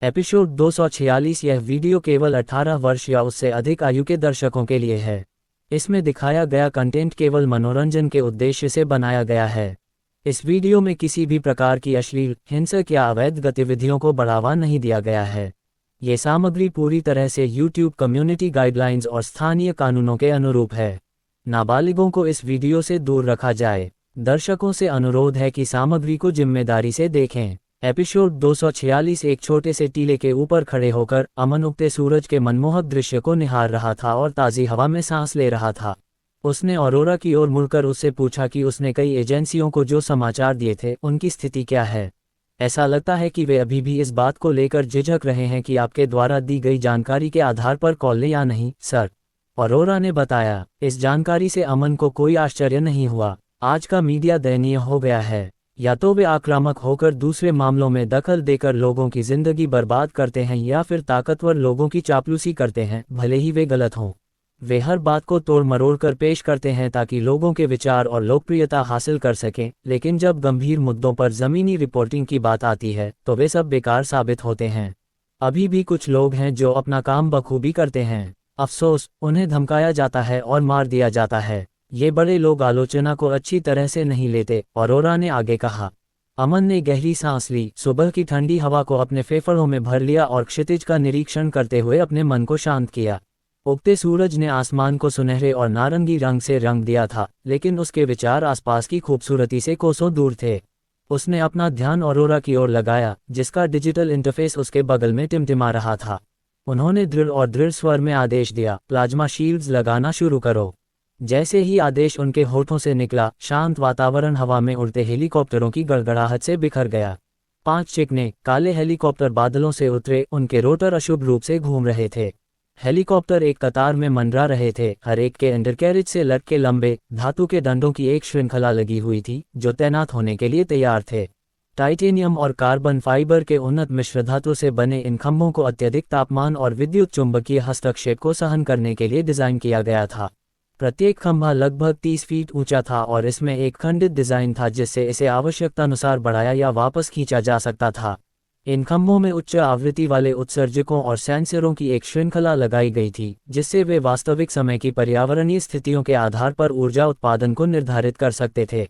Episode 246। यह video केवल 18 वर्ष या उससे अधिक आयु के दर्शकों के लिए है। इसमें दिखाया गया कंटेंट केवल मनोरंजन के उद्देश्य से बनाया गया है। इस वीडियो में किसी भी प्रकार की अश्लील, हिंसक या अवैध गतिविधियों को बढ़ावा नहीं दिया गया है। ये सामग्री पूरी तरह से YouTube कम्युनिटी गाइडलाइंस और स्थानीय कानूनों के अनुरूप है। नाबालिगों को इस वीडियो से दूर रखा जाए। दर्शकों से अनुरोध है कि सामग्री को जिम्मेदारी से देखें। एपिसोड 246। एक छोटे से टीले के ऊपर खड़े होकर अमन उगते सूरज के मनमोहक दृश्य को निहार रहा था और ताज़ी हवा में सांस ले रहा था। उसने ऑरोरा की ओर मुड़कर उससे पूछा कि उसने कई एजेंसियों को जो समाचार दिए थे उनकी स्थिति क्या है। ऐसा लगता है कि वे अभी भी इस बात को लेकर झिझक रहे हैं कि आपके द्वारा दी गई जानकारी के आधार पर कॉल लें या नहीं, सर, ऑरोरा ने बताया। इस जानकारी से अमन को कोई आश्चर्य नहीं हुआ। आज का मीडिया दयनीय हो गया है। या तो वे आक्रामक होकर दूसरे मामलों में दखल देकर लोगों की जिंदगी बर्बाद करते हैं या फिर ताकतवर लोगों की चापलूसी करते हैं, भले ही वे गलत हों। वे हर बात को तोड़ मरोड़ कर पेश करते हैं ताकि लोगों के विचार और लोकप्रियता हासिल कर सकें, लेकिन जब गंभीर मुद्दों पर ज़मीनी रिपोर्टिंग की बात आती है तो वे सब बेकार साबित होते हैं। अभी भी कुछ लोग हैं जो अपना काम बखूबी करते हैं। अफसोस, उन्हें धमकाया जाता है और मार दिया जाता है। ये बड़े लोग आलोचना को अच्छी तरह से नहीं लेते, ऑरोरा ने आगे कहा। अमन ने गहरी सांस ली, सुबह की ठंडी हवा को अपने फेफड़ों में भर लिया और क्षितिज का निरीक्षण करते हुए अपने मन को शांत किया। उगते सूरज ने आसमान को सुनहरे और नारंगी रंग से रंग दिया था, लेकिन उसके विचार आसपास की खूबसूरती से कोसों दूर थे। उसने अपना ध्यान ऑरोरा की ओर लगाया, जिसका डिजिटल इंटरफेस उसके बगल में टिमटिमा रहा था। उन्होंने दृढ़ स्वर में आदेश दिया, प्लाज्मा शील्ड्स लगाना शुरू करो। जैसे ही आदेश उनके होठों से निकला, शांत वातावरण हवा में उड़ते हेलीकॉप्टरों की गड़गड़ाहट से बिखर गया। 5 चिकने काले हेलीकॉप्टर बादलों से उतरे, उनके रोटर अशुभ रूप से घूम रहे थे। हेलीकॉप्टर एक कतार में मंडरा रहे थे, हर एक के अंडरकैरेज से लटके लंबे धातु के डंडों की एक श्रृंखला लगी हुई थी जो तैनात होने के लिए तैयार थे। टाइटेनियम और कार्बन फाइबर के उन्नत मिश्र धातु से बने इन खंभों को अत्यधिक तापमान और विद्युत चुंबकीय हस्तक्षेप को सहन करने के लिए डिजाइन किया गया था। प्रत्येक खंभा लगभग 30 फीट ऊंचा था और इसमें एक खंडित डिजाइन था जिससे इसे आवश्यकतानुसार बढ़ाया या वापस खींचा जा सकता था। इन खंभों में उच्च आवृत्ति वाले उत्सर्जकों और सेंसरों की एक श्रृंखला लगाई गई थी, जिससे वे वास्तविक समय की पर्यावरणीय स्थितियों के आधार पर ऊर्जा उत्पादन को निर्धारित कर सकते थे।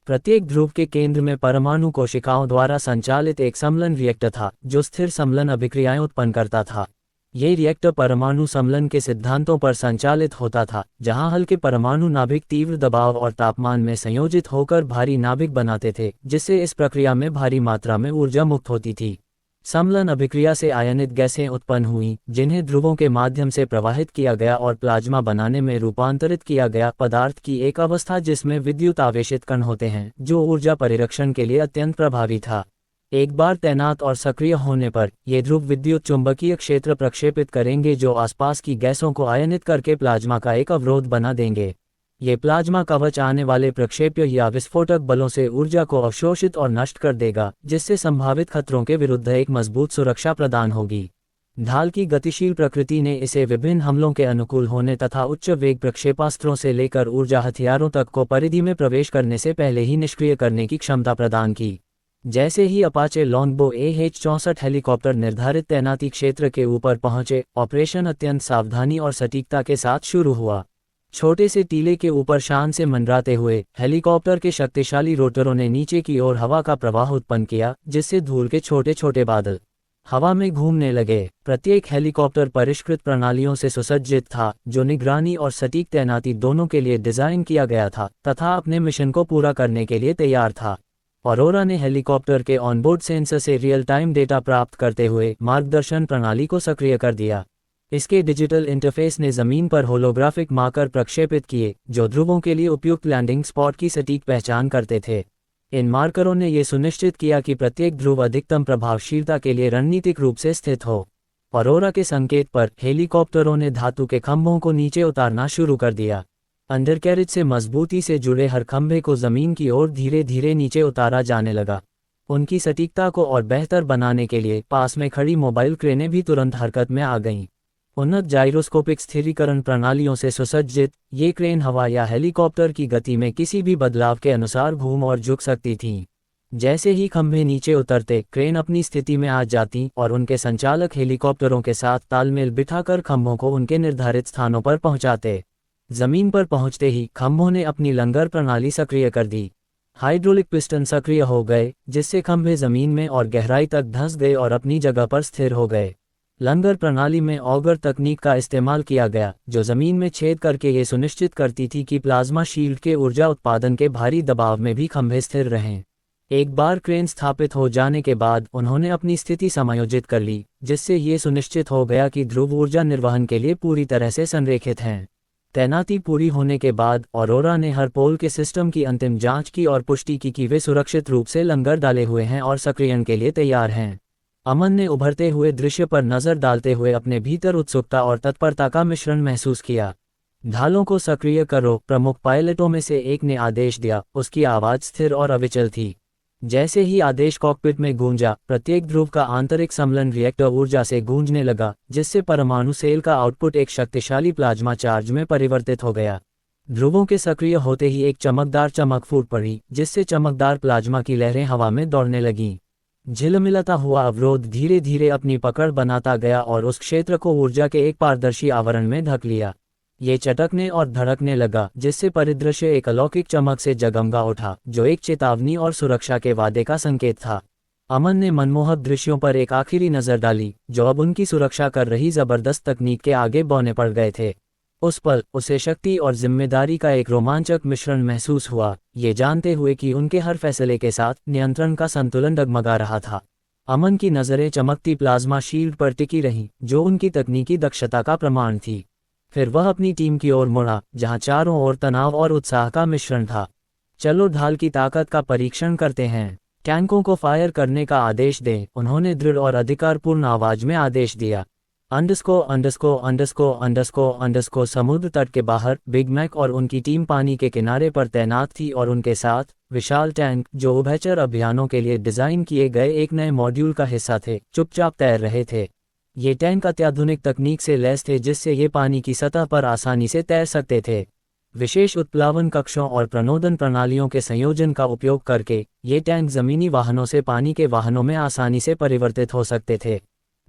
प्रत्येक ध्रुव के केंद्र में परमाणु कोशिकाओं द्वारा संचालित एक समलन रिएक्टर था जो स्थिर समलन अभिक्रियाएं उत्पन्न करता था। ये रिएक्टर परमाणु समलन के सिद्धांतों पर संचालित होता था, जहां हल्के परमाणु नाभिक तीव्र दबाव और तापमान में संयोजित होकर भारी नाभिक बनाते थे, जिससे इस प्रक्रिया में भारी मात्रा में ऊर्जा मुक्त होती थी। समलन अभिक्रिया से आयनित गैसें उत्पन्न हुईं, जिन्हें ध्रुवों के माध्यम से प्रवाहित किया गया और प्लाज्मा बनाने में रूपांतरित किया गया। पदार्थ की एक अवस्था जिसमें विद्युत आवेशित कण होते हैं, जो ऊर्जा परिरक्षण के लिए अत्यंत प्रभावी था। एक बार तैनात और सक्रिय होने पर ये ध्रुव विद्युत चुंबकीय क्षेत्र प्रक्षेपित करेंगे जो आसपास की गैसों को आयनित करके प्लाज्मा का एक अवरोध बना देंगे। ये प्लाज्मा कवच आने वाले प्रक्षेप्य या विस्फोटक बलों से ऊर्जा को अवशोषित और नष्ट कर देगा, जिससे संभावित खतरों के विरुद्ध एक मजबूत सुरक्षा प्रदान होगी। ढाल की गतिशील प्रकृति ने इसे विभिन्न हमलों के अनुकूल होने तथा उच्च वेग प्रक्षेपास्त्रों से लेकर ऊर्जा हथियारों तक को परिधि में प्रवेश करने से पहले ही निष्क्रिय करने की क्षमता प्रदान की। जैसे ही अपाचे लॉन्गबो AH-64 हेलीकॉप्टर निर्धारित तैनाती क्षेत्र के ऊपर पहुंचे, ऑपरेशन अत्यंत सावधानी और सटीकता के साथ शुरू हुआ। छोटे से टीले के ऊपर शान से मंडराते हुए हेलीकॉप्टर के शक्तिशाली रोटरों ने नीचे की ओर हवा का प्रवाह उत्पन्न किया, जिससे धूल के छोटे छोटे बादल हवा में घूमने लगे। प्रत्येक हेलीकॉप्टर परिष्कृत प्रणालियों से सुसज्जित था, जो निगरानी और सटीक तैनाती दोनों के लिए डिजाइन किया गया था तथा अपने मिशन को पूरा करने के लिए तैयार था। ऑरोरा ने हेलीकॉप्टर के ऑनबोर्ड सेंसर से रियल टाइम डेटा प्राप्त करते हुए मार्गदर्शन प्रणाली को सक्रिय कर दिया। इसके डिजिटल इंटरफेस ने जमीन पर होलोग्राफिक मार्कर प्रक्षेपित किए, जो ध्रुवों के लिए उपयुक्त लैंडिंग स्पॉट की सटीक पहचान करते थे। इन मार्करों ने यह सुनिश्चित किया कि प्रत्येक ध्रुव अधिकतम प्रभावशीलता के लिए रणनीतिक रूप से स्थित हो। ऑरोरा के संकेत पर हेलीकॉप्टरों ने धातु के खंभों को नीचे उतारना शुरू कर दिया। अंडरकैरेज से मजबूती से जुड़े हर खंभे को जमीन की ओर धीरे धीरे नीचे उतारा जाने लगा। उनकी सटीकता को और बेहतर बनाने के लिए पास में खड़ी मोबाइल क्रेनें भी तुरंत हरकत में आ गईं। उन्नत जाइरोस्कोपिक स्थिरीकरण प्रणालियों से सुसज्जित ये क्रेन हवा या हेलीकॉप्टर की गति में किसी भी बदलाव के अनुसार घूम और झुक सकती थीं। जैसे ही खंभे नीचे उतरते, क्रेन अपनी स्थिति में आ जाती और उनके संचालक हेलीकॉप्टरों के साथ तालमेल बिठाकर खंभों को उनके निर्धारित स्थानों पर पहुंचाते। जमीन पर पहुंचते ही खंभों ने अपनी लंगर प्रणाली सक्रिय कर दी। हाइड्रोलिक पिस्टन सक्रिय हो गए, जिससे खंभे जमीन में और गहराई तक धंस गए और अपनी जगह पर स्थिर हो गए। लंगर प्रणाली में ऑगर तकनीक का इस्तेमाल किया गया, जो जमीन में छेद करके ये सुनिश्चित करती थी कि प्लाज्मा शील्ड के ऊर्जा उत्पादन के भारी दबाव में भी खंभे स्थिर रहें। एक बार क्रेन स्थापित हो जाने के बाद उन्होंने अपनी स्थिति समायोजित कर ली, जिससे ये सुनिश्चित हो गया कि ध्रुव ऊर्जा निर्वहन के लिए पूरी तरह से संरेखित हैं। तैनाती पूरी होने के बाद ऑरोरा ने हर पोल के सिस्टम की अंतिम जांच की और पुष्टि की कि वे सुरक्षित रूप से लंगर डाले हुए हैं और सक्रियण के लिए तैयार हैं। अमन ने उभरते हुए दृश्य पर नजर डालते हुए अपने भीतर उत्सुकता और तत्परता का मिश्रण महसूस किया। ढालों को सक्रिय करो, प्रमुख पायलटों में से एक ने आदेश दिया। उसकी आवाज स्थिर और अविचल थी। जैसे ही आदेश कॉकपिट में गूंजा, प्रत्येक ध्रुव का आंतरिक सम्मेलन रिएक्टर ऊर्जा से गूंजने लगा, जिससे परमाणु सेल का आउटपुट एक शक्तिशाली प्लाज्मा चार्ज में परिवर्तित हो गया। ध्रुवों के सक्रिय होते ही एक चमकदार चमक फूट पड़ी, जिससे चमकदार प्लाज्मा की लहरें हवा में दौड़ने लगीं। झिलमिलाता हुआ अवरोध धीरे धीरे अपनी पकड़ बनाता गया और उस क्षेत्र को ऊर्जा के एक पारदर्शी आवरण में ढक लिया। ये चटकने और धड़कने लगा, जिससे परिदृश्य एक अलौकिक चमक से जगमगा उठा, जो एक चेतावनी और सुरक्षा के वादे का संकेत था। अमन ने मनमोहक दृश्यों पर एक आखिरी नजर डाली, जो अब उनकी सुरक्षा कर रही जबरदस्त तकनीक के आगे बौने पड़ गए थे। उस पल उसे शक्ति और जिम्मेदारी का एक रोमांचक मिश्रण महसूस हुआ, ये जानते हुए कि उनके हर फैसले के साथ नियंत्रण का संतुलन डगमगा रहा था। अमन की नज़रें चमकती प्लाज्मा शील्ड पर टिकी रहीं, जो उनकी तकनीकी दक्षता का प्रमाण थी। फिर वह अपनी टीम की ओर मुड़ा, जहां चारों ओर तनाव और उत्साह का मिश्रण था। चलो ढाल की ताकत का परीक्षण करते हैं। टैंकों को फायर करने का आदेश दें, उन्होंने दृढ़ और अधिकारपूर्ण आवाज में आदेश दिया। अंडरस्को समुद्र तट के बाहर बिग मैक और उनकी टीम पानी के किनारे पर तैनात थी और उनके साथ विशाल टैंक, जो उभयचर अभियानों के लिए डिजाइन किए गए एक नए मॉड्यूल का हिस्सा थे, चुपचाप तैर रहे थे। ये टैंक अत्याधुनिक तकनीक से लैस थे, जिससे ये पानी की सतह पर आसानी से तैर सकते थे। विशेष उत्प्लावन कक्षों और प्रणोदन प्रणालियों के संयोजन का उपयोग करके ये टैंक जमीनी वाहनों से पानी के वाहनों में आसानी से परिवर्तित हो सकते थे।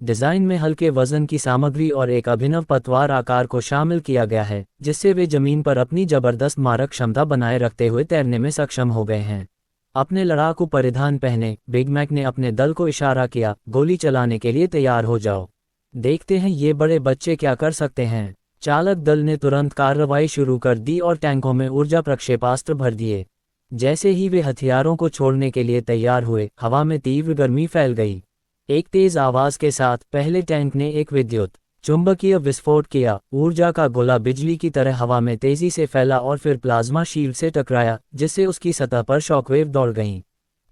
डिजाइन में हल्के वजन की सामग्री और एक अभिनव पतवार आकार को शामिल किया गया है, जिससे वे जमीन पर अपनी जबरदस्त मारक क्षमता बनाए रखते हुए तैरने में सक्षम हो गए हैं। अपने लड़ाकू परिधान पहने बिग मैक ने अपने दल को इशारा किया, गोली चलाने के लिए तैयार हो जाओ। देखते हैं ये बड़े बच्चे क्या कर सकते हैं। चालक दल ने तुरंत कार्रवाई शुरू कर दी और टैंकों में ऊर्जा प्रक्षेपास्त्र भर दिए। जैसे ही वे हथियारों को छोड़ने के लिए तैयार हुए, हवा में तीव्र गर्मी फैल गई। एक तेज आवाज के साथ पहले टैंक ने एक विद्युत चुंबकीय विस्फोट किया। ऊर्जा का गोला बिजली की तरह हवा में तेजी से फैला और फिर प्लाज्मा शील्ड से टकराया, जिससे उसकी सतह पर शॉकवेव दौड़ गईं।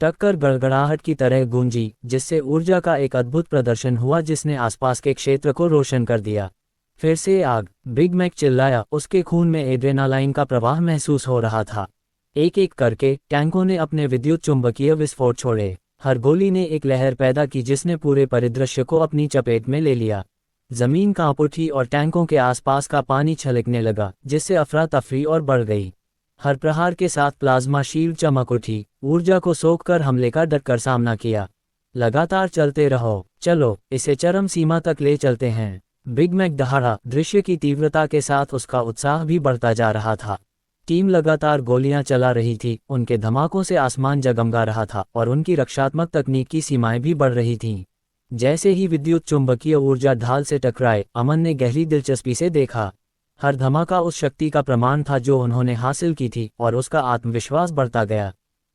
टक्कर गड़गड़ाहट की तरह गूंजी, जिससे ऊर्जा का एक अद्भुत प्रदर्शन हुआ जिसने आसपास के क्षेत्र को रोशन कर दिया। फिर से आग, बिग मैक चिल्लाया, उसके खून में एड्रेनालाइन का प्रवाह महसूस हो रहा था। एक एक करके टैंकों ने अपने विद्युत चुंबकीय विस्फोट छोड़े। हर गोली ने एक लहर पैदा की जिसने पूरे परिदृश्य को अपनी चपेट में ले लिया। जमीन कांप उठी और टैंकों के आसपास का पानी छलकने लगा, जिससे अफरा तफरी और बढ़ गई। हर प्रहार के साथ प्लाज्मा शील्ड चमक उठी, ऊर्जा को सोख कर हमले का डटकर सामना किया। लगातार चलते रहो, चलो इसे चरम सीमा तक ले चलते हैं। बिग मैक दहाड़ा, दृश्य की तीव्रता के साथ उसका उत्साह भी बढ़ता जा रहा था। टीम लगातार गोलियां चला रही थी, उनके धमाकों से आसमान जगमगा रहा था और उनकी रक्षात्मक तकनीक की सीमाएं भी बढ़ रही थीं। जैसे ही विद्युत चुंबकीय ऊर्जा ढाल से टकराए, अमन ने गहरी दिलचस्पी से देखा। हर धमाका उस शक्ति का प्रमाण था जो उन्होंने हासिल की थी और उसका आत्मविश्वास बढ़ता गया।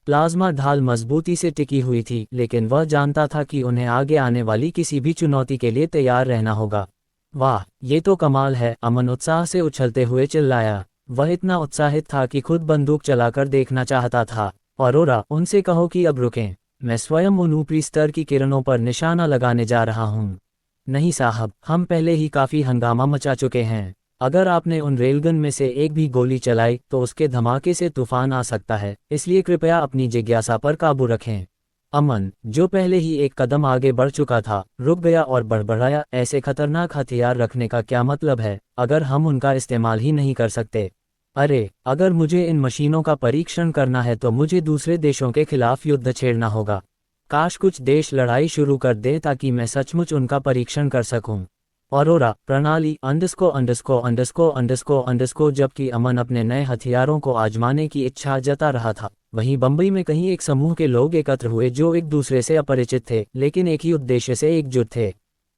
प्लाज्मा ढाल मजबूती से टिकी हुई थी, लेकिन वह जानता था कि उन्हें आगे आने वाली किसी भी चुनौती के लिए तैयार रहना होगा। वाह, ये तो कमाल है, अमन उत्साह से उछलते हुए चिल्लाया। वह इतना उत्साहित था कि खुद बंदूक चलाकर देखना चाहता था। ऑरोरा, उनसे कहो कि अब रुकें, मैं स्वयं उन ऊपरी स्तर की किरणों पर निशाना लगाने जा रहा हूँ। नहीं साहब, हम पहले ही काफी हंगामा मचा चुके हैं। अगर आपने उन रेलगन में से एक भी गोली चलाई तो उसके धमाके से तूफान आ सकता है, इसलिए कृपया अपनी जिज्ञासा पर काबू रखें। अमन, जो पहले ही एक कदम आगे बढ़ चुका था, रुक गया और बड़बड़ाया, ऐसे खतरनाक हथियार रखने का क्या मतलब है अगर हम उनका इस्तेमाल ही नहीं कर सकते। अरे, अगर मुझे इन मशीनों का परीक्षण करना है तो मुझे दूसरे देशों के खिलाफ युद्ध छेड़ना होगा। काश कुछ देश लड़ाई शुरू कर दें ताकि मैं सचमुच उनका परीक्षण कर सकूं। ऑरोरा प्रणाली _______। जबकि अमन अपने नए हथियारों को आजमाने की इच्छा जता रहा था, वहीं बम्बई में कहीं एक समूह के लोग एकत्र हुए जो एक दूसरे से अपरिचित थे लेकिन एक ही उद्देश्य से एकजुट थे।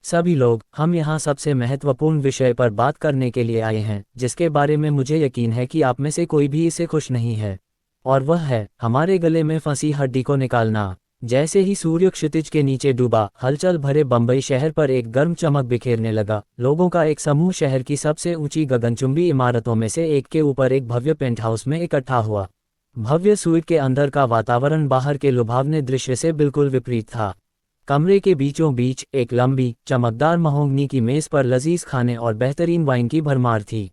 सभी लोग, हम यहाँ सबसे महत्वपूर्ण विषय पर बात करने के लिए आए हैं जिसके बारे में मुझे यकीन है कि आप में से कोई भी इससे खुश नहीं है, और वह है हमारे गले में फंसी हड्डी को निकालना। जैसे ही सूर्य क्षितिज के नीचे डूबा, हलचल भरे बंबई शहर पर एक गर्म चमक बिखेरने लगा। लोगों का एक समूह शहर की सबसे ऊंची गगनचुंबी इमारतों में से एक के ऊपर एक भव्य पेंट हाउस में इकट्ठा हुआ। भव्य स्वीट के अंदर का वातावरण बाहर के लुभावने दृश्य से बिल्कुल विपरीत था। कमरे के बीचों बीच एक लंबी चमकदार महोगनी की मेज पर लजीज खाने और बेहतरीन वाइन की भरमार थी।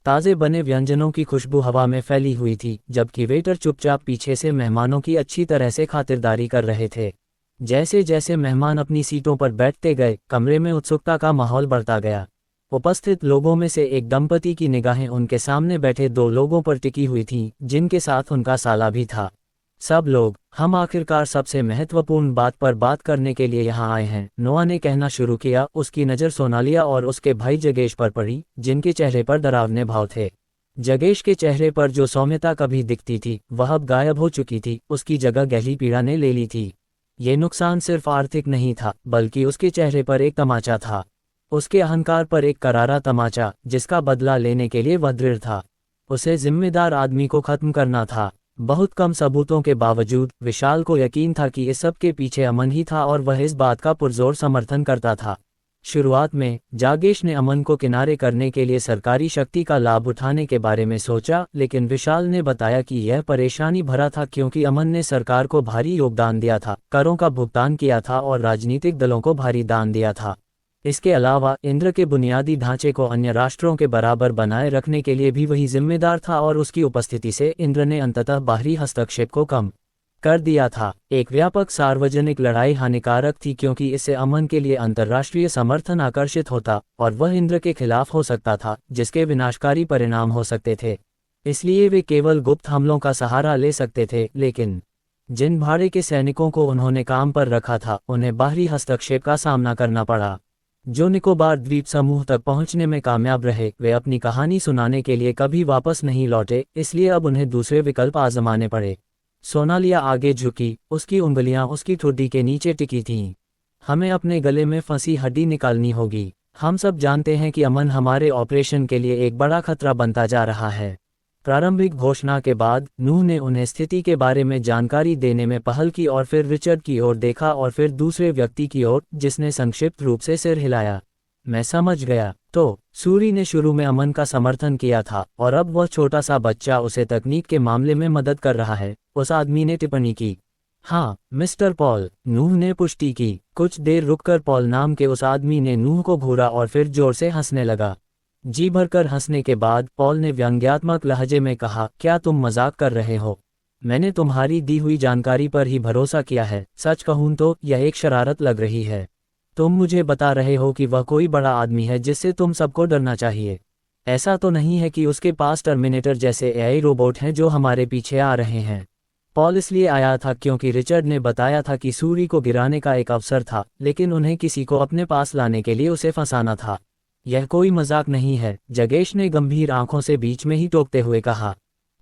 ताज़े बने व्यंजनों की खुशबू हवा में फैली हुई थी, जबकि वेटर चुपचाप पीछे से मेहमानों की अच्छी तरह से खातिरदारी कर रहे थे। जैसे जैसे मेहमान अपनी सीटों पर बैठते गए, कमरे में उत्सुकता का माहौल बढ़ता गया। उपस्थित लोगों में से एक दंपति की निगाहें उनके सामने बैठे दो लोगों पर टिकी हुई थीं, जिनके साथ उनका साला भी था। सब लोग, हम आखिरकार सबसे महत्वपूर्ण बात पर बात करने के लिए यहाँ आए हैं, नोआ ने कहना शुरू किया। उसकी नज़र सोनालिया और उसके भाई जगेश पर पड़ी, जिनके चेहरे पर डरावने भाव थे। जगेश के चेहरे पर जो सौम्यता कभी दिखती थी वह अब गायब हो चुकी थी, उसकी जगह गहरी पीड़ा ने ले ली थी। ये नुकसान सिर्फ आर्थिक नहीं था, बल्कि उसके चेहरे पर एक तमाचा था, उसके अहंकार पर एक करारा तमाचा, जिसका बदला लेने के लिए वह दृढ़ था। उसे जिम्मेदार आदमी को खत्म करना था। बहुत कम सबूतों के बावजूद विशाल को यकीन था कि इस सब के पीछे अमन ही था और वह इस बात का पुरजोर समर्थन करता था। शुरुआत में जागेश ने अमन को किनारे करने के लिए सरकारी शक्ति का लाभ उठाने के बारे में सोचा, लेकिन विशाल ने बताया कि यह परेशानी भरा था क्योंकि अमन ने सरकार को भारी योगदान दिया था, करों का भुगतान किया था और राजनीतिक दलों को भारी दान दिया था। इसके अलावा इंद्र के बुनियादी ढांचे को अन्य राष्ट्रों के बराबर बनाए रखने के लिए भी वही जिम्मेदार था और उसकी उपस्थिति से इंद्र ने अंततः बाहरी हस्तक्षेप को कम कर दिया था। एक व्यापक सार्वजनिक लड़ाई हानिकारक थी क्योंकि इससे अमन के लिए अंतर्राष्ट्रीय समर्थन आकर्षित होता और वह इंद्र के खिलाफ हो सकता था, जिसके विनाशकारी परिणाम हो सकते थे। इसलिए वे केवल गुप्त हमलों का सहारा ले सकते थे, लेकिन जिन भाड़े के सैनिकों को उन्होंने काम पर रखा था उन्हें बाहरी हस्तक्षेप का सामना करना पड़ा। जो निकोबार द्वीप समूह तक पहुंचने में कामयाब रहे, वे अपनी कहानी सुनाने के लिए कभी वापस नहीं लौटे, इसलिए अब उन्हें दूसरे विकल्प आजमाने पड़े। सोनालिया आगे झुकी, उसकी उंगलियां उसकी ठुड्डी के नीचे टिकी थीं। हमें अपने गले में फंसी हड्डी निकालनी होगी। हम सब जानते हैं कि अमन हमारे ऑपरेशन के लिए एक बड़ा खतरा बनता जा रहा है। प्रारंभिक घोषणा के बाद नूह ने उन्हें स्थिति के बारे में जानकारी देने में पहल की और फिर रिचर्ड की ओर देखा और फिर दूसरे व्यक्ति की ओर, जिसने संक्षिप्त रूप से सिर हिलाया। मैं समझ गया। तो सूरी ने शुरू में अमन का समर्थन किया था और अब वह छोटा सा बच्चा उसे तकनीक के मामले में मदद कर रहा है, उस आदमी ने टिप्पणी की। हाँ मिस्टर पॉल, नूह ने पुष्टि की। कुछ देर रुककर पॉल नाम के उस आदमी ने नूह को घूरा और फिर जोर से हंसने लगा। जी भरकर हंसने के बाद पॉल ने व्यंग्यात्मक लहजे में कहा, क्या तुम मजाक कर रहे हो? मैंने तुम्हारी दी हुई जानकारी पर ही भरोसा किया है। सच कहूं तो यह एक शरारत लग रही है। तुम मुझे बता रहे हो कि वह कोई बड़ा आदमी है जिससे तुम सबको डरना चाहिए। ऐसा तो नहीं है कि उसके पास टर्मिनेटर जैसे एआई रोबोट हैं जो हमारे पीछे आ रहे हैं। पॉल इसलिए आया था क्योंकि रिचर्ड ने बताया था कि सूरी को गिराने का एक अवसर था, लेकिन उन्हें किसी को अपने पास लाने के लिए उसे फंसाना था। यह कोई मजाक नहीं है, जगेश ने गंभीर आंखों से बीच में ही टोकते हुए कहा।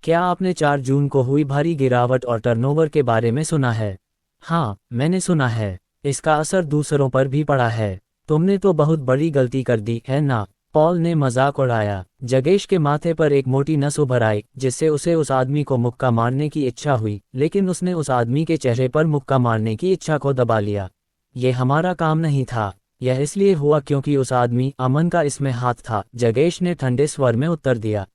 क्या आपने 4 जून को हुई भारी गिरावट और टर्नओवर के बारे में सुना है? हाँ, मैंने सुना है। इसका असर दूसरों पर भी पड़ा है। तुमने तो बहुत बड़ी गलती कर दी है ना? पॉल ने मजाक उड़ाया। जगेश के माथे पर एक मोटी नस उभर आई, जिससे उसे उस आदमी को मुक्का मारने की इच्छा हुई, लेकिन उसने उस आदमी के चेहरे पर मुक्का मारने की इच्छा को दबा लिया। ये हमारा काम नहीं था। यह इसलिए हुआ क्योंकि उस आदमी अमन का इसमें हाथ था, जगेश ने ठंडे स्वर में उत्तर दिया।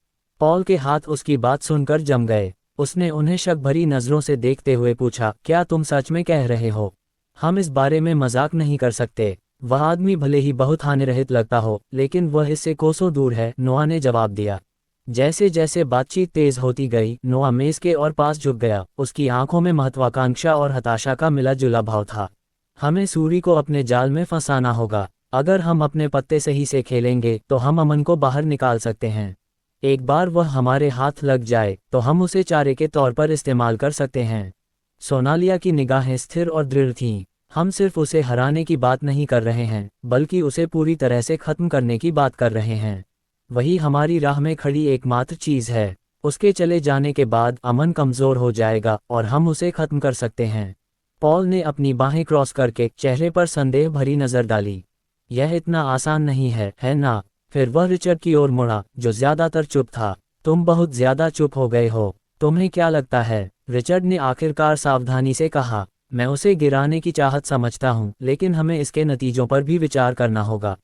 पॉल के हाथ उसकी बात सुनकर जम गए। उसने उन्हें शक भरी नजरों से देखते हुए पूछा, क्या तुम सच में कह रहे हो? हम इस बारे में मजाक नहीं कर सकते। वह आदमी भले ही बहुत हानिरहित लगता हो, लेकिन वह इससे कोसों दूर है, नोआ ने जवाब दिया। जैसे जैसे बातचीत तेज होती गई, नोआ मेज के और पास झुक गया। उसकी आंखों में महत्वाकांक्षा और हताशा का मिला जुला भाव था। हमें सूरी को अपने जाल में फंसाना होगा। अगर हम अपने पत्ते सही से खेलेंगे तो हम अमन को बाहर निकाल सकते हैं। एक बार वह हमारे हाथ लग जाए तो हम उसे चारे के तौर पर इस्तेमाल कर सकते हैं। सोनालिया की निगाहें स्थिर और दृढ़ थीं। हम सिर्फ उसे हराने की बात नहीं कर रहे हैं, बल्कि उसे पूरी तरह से खत्म करने की बात कर रहे हैं। वही हमारी राह में खड़ी एकमात्र चीज़ है। उसके चले जाने के बाद अमन कमज़ोर हो जाएगा और हम उसे खत्म कर सकते हैं। पॉल ने अपनी बाहें क्रॉस करके चेहरे पर संदेह भरी नज़र डाली। यह इतना आसान नहीं है ना? फिर वह रिचर्ड की ओर मुड़ा, जो ज़्यादातर चुप था। तुम बहुत ज़्यादा चुप हो गए हो। तुम्हें क्या लगता है? रिचर्ड ने आखिरकार सावधानी से कहा। मैं उसे गिराने की चाहत समझता हूँ, लेकिन हमें इसके नतीजों पर भी विचार करना होगा।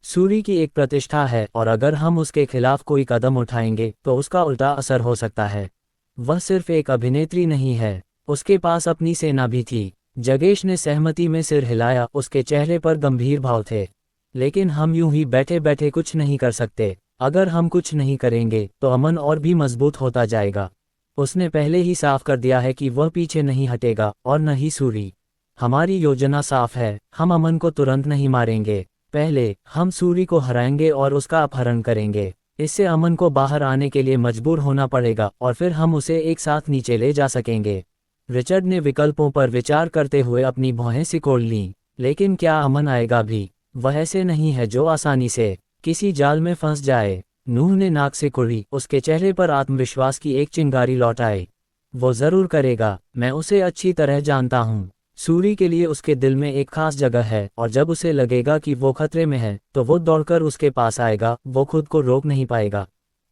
सूरी की एक प्रतिष्ठा है और अगर हम उसके खिलाफ कोई कदम उठाएंगे तो उसका उल्टा असर हो सकता है। वह सिर्फ एक अभिनेत्री नहीं है, उसके पास अपनी सेना भी थी। जगेश ने सहमति में सिर हिलाया, उसके चेहरे पर गंभीर भाव थे। लेकिन हम यूं ही बैठे बैठे कुछ नहीं कर सकते। अगर हम कुछ नहीं करेंगे तो अमन और भी मजबूत होता जाएगा। उसने पहले ही साफ कर दिया है कि वह पीछे नहीं हटेगा, और न ही सूरी। हमारी योजना साफ है, हम अमन को तुरंत नहीं मारेंगे। पहले हम सूरी को हराएंगे और उसका अपहरण करेंगे। इससे अमन को बाहर आने के लिए मजबूर होना पड़ेगा और फिर हम उसे एक साथ नीचे ले जा सकेंगे। रिचर्ड ने विकल्पों पर विचार करते हुए अपनी भौहें सिकोड़ लीं। लेकिन क्या अमन आएगा भी? वह ऐसे नहीं है जो आसानी से किसी जाल में फंस जाए। नूह ने नाक सिकोड़ी, उसके चेहरे पर आत्मविश्वास की एक चिंगारी लौट आई। वो जरूर करेगा, मैं उसे अच्छी तरह जानता हूँ। सूरी के लिए उसके दिल में एक खास जगह है और जब उसे लगेगा कि वो खतरे में है तो वो दौड़कर उसके पास आएगा। वो खुद को रोक नहीं पाएगा।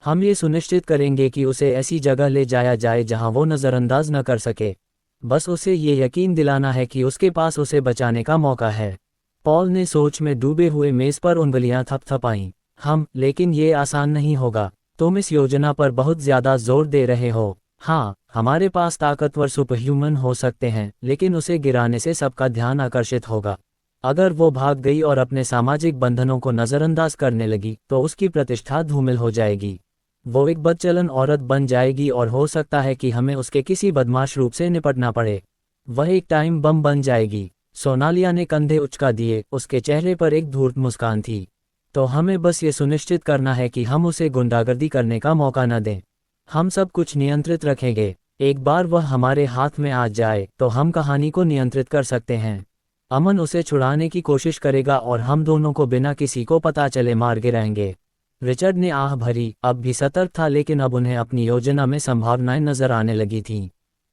हम ये सुनिश्चित करेंगे कि उसे ऐसी जगह ले जाया जाए जहां वो नज़रअंदाज न कर सके। बस उसे ये यकीन दिलाना है कि उसके पास उसे बचाने का मौका है। पॉल ने सोच में डूबे हुए मेज पर उंगलियां थपथपाईं। लेकिन ये आसान नहीं होगा। तुम इस योजना पर बहुत ज्यादा जोर दे रहे हो। हाँ, हमारे पास ताकतवर सुपरह्यूमन हो सकते हैं, लेकिन उसे गिराने से सबका ध्यान आकर्षित होगा। अगर वो भाग गई और अपने सामाजिक बंधनों को नज़रअंदाज करने लगी तो उसकी प्रतिष्ठा धूमिल हो जाएगी। वो एक बदचलन औरत बन जाएगी और हो सकता है कि हमें उसके किसी बदमाश रूप से निपटना पड़े। वह एक टाइम बम बन जाएगी। सोनालिया ने कंधे उचका दिए, उसके चेहरे पर एक धूर्त मुस्कान थी। तो हमें बस ये सुनिश्चित करना है कि हम उसे गुंडागर्दी करने का मौका न दें। हम सब कुछ नियंत्रित रखेंगे। एक बार वह हमारे हाथ में आ जाए तो हम कहानी को नियंत्रित कर सकते हैं। अमन उसे छुड़ाने की कोशिश करेगा और हम दोनों को बिना किसी को पता चले मार गिराएंगे। रिचर्ड ने आह भरी। अब भी सतर्क था, लेकिन अब उन्हें अपनी योजना में संभावनाएं नजर आने लगी थीं।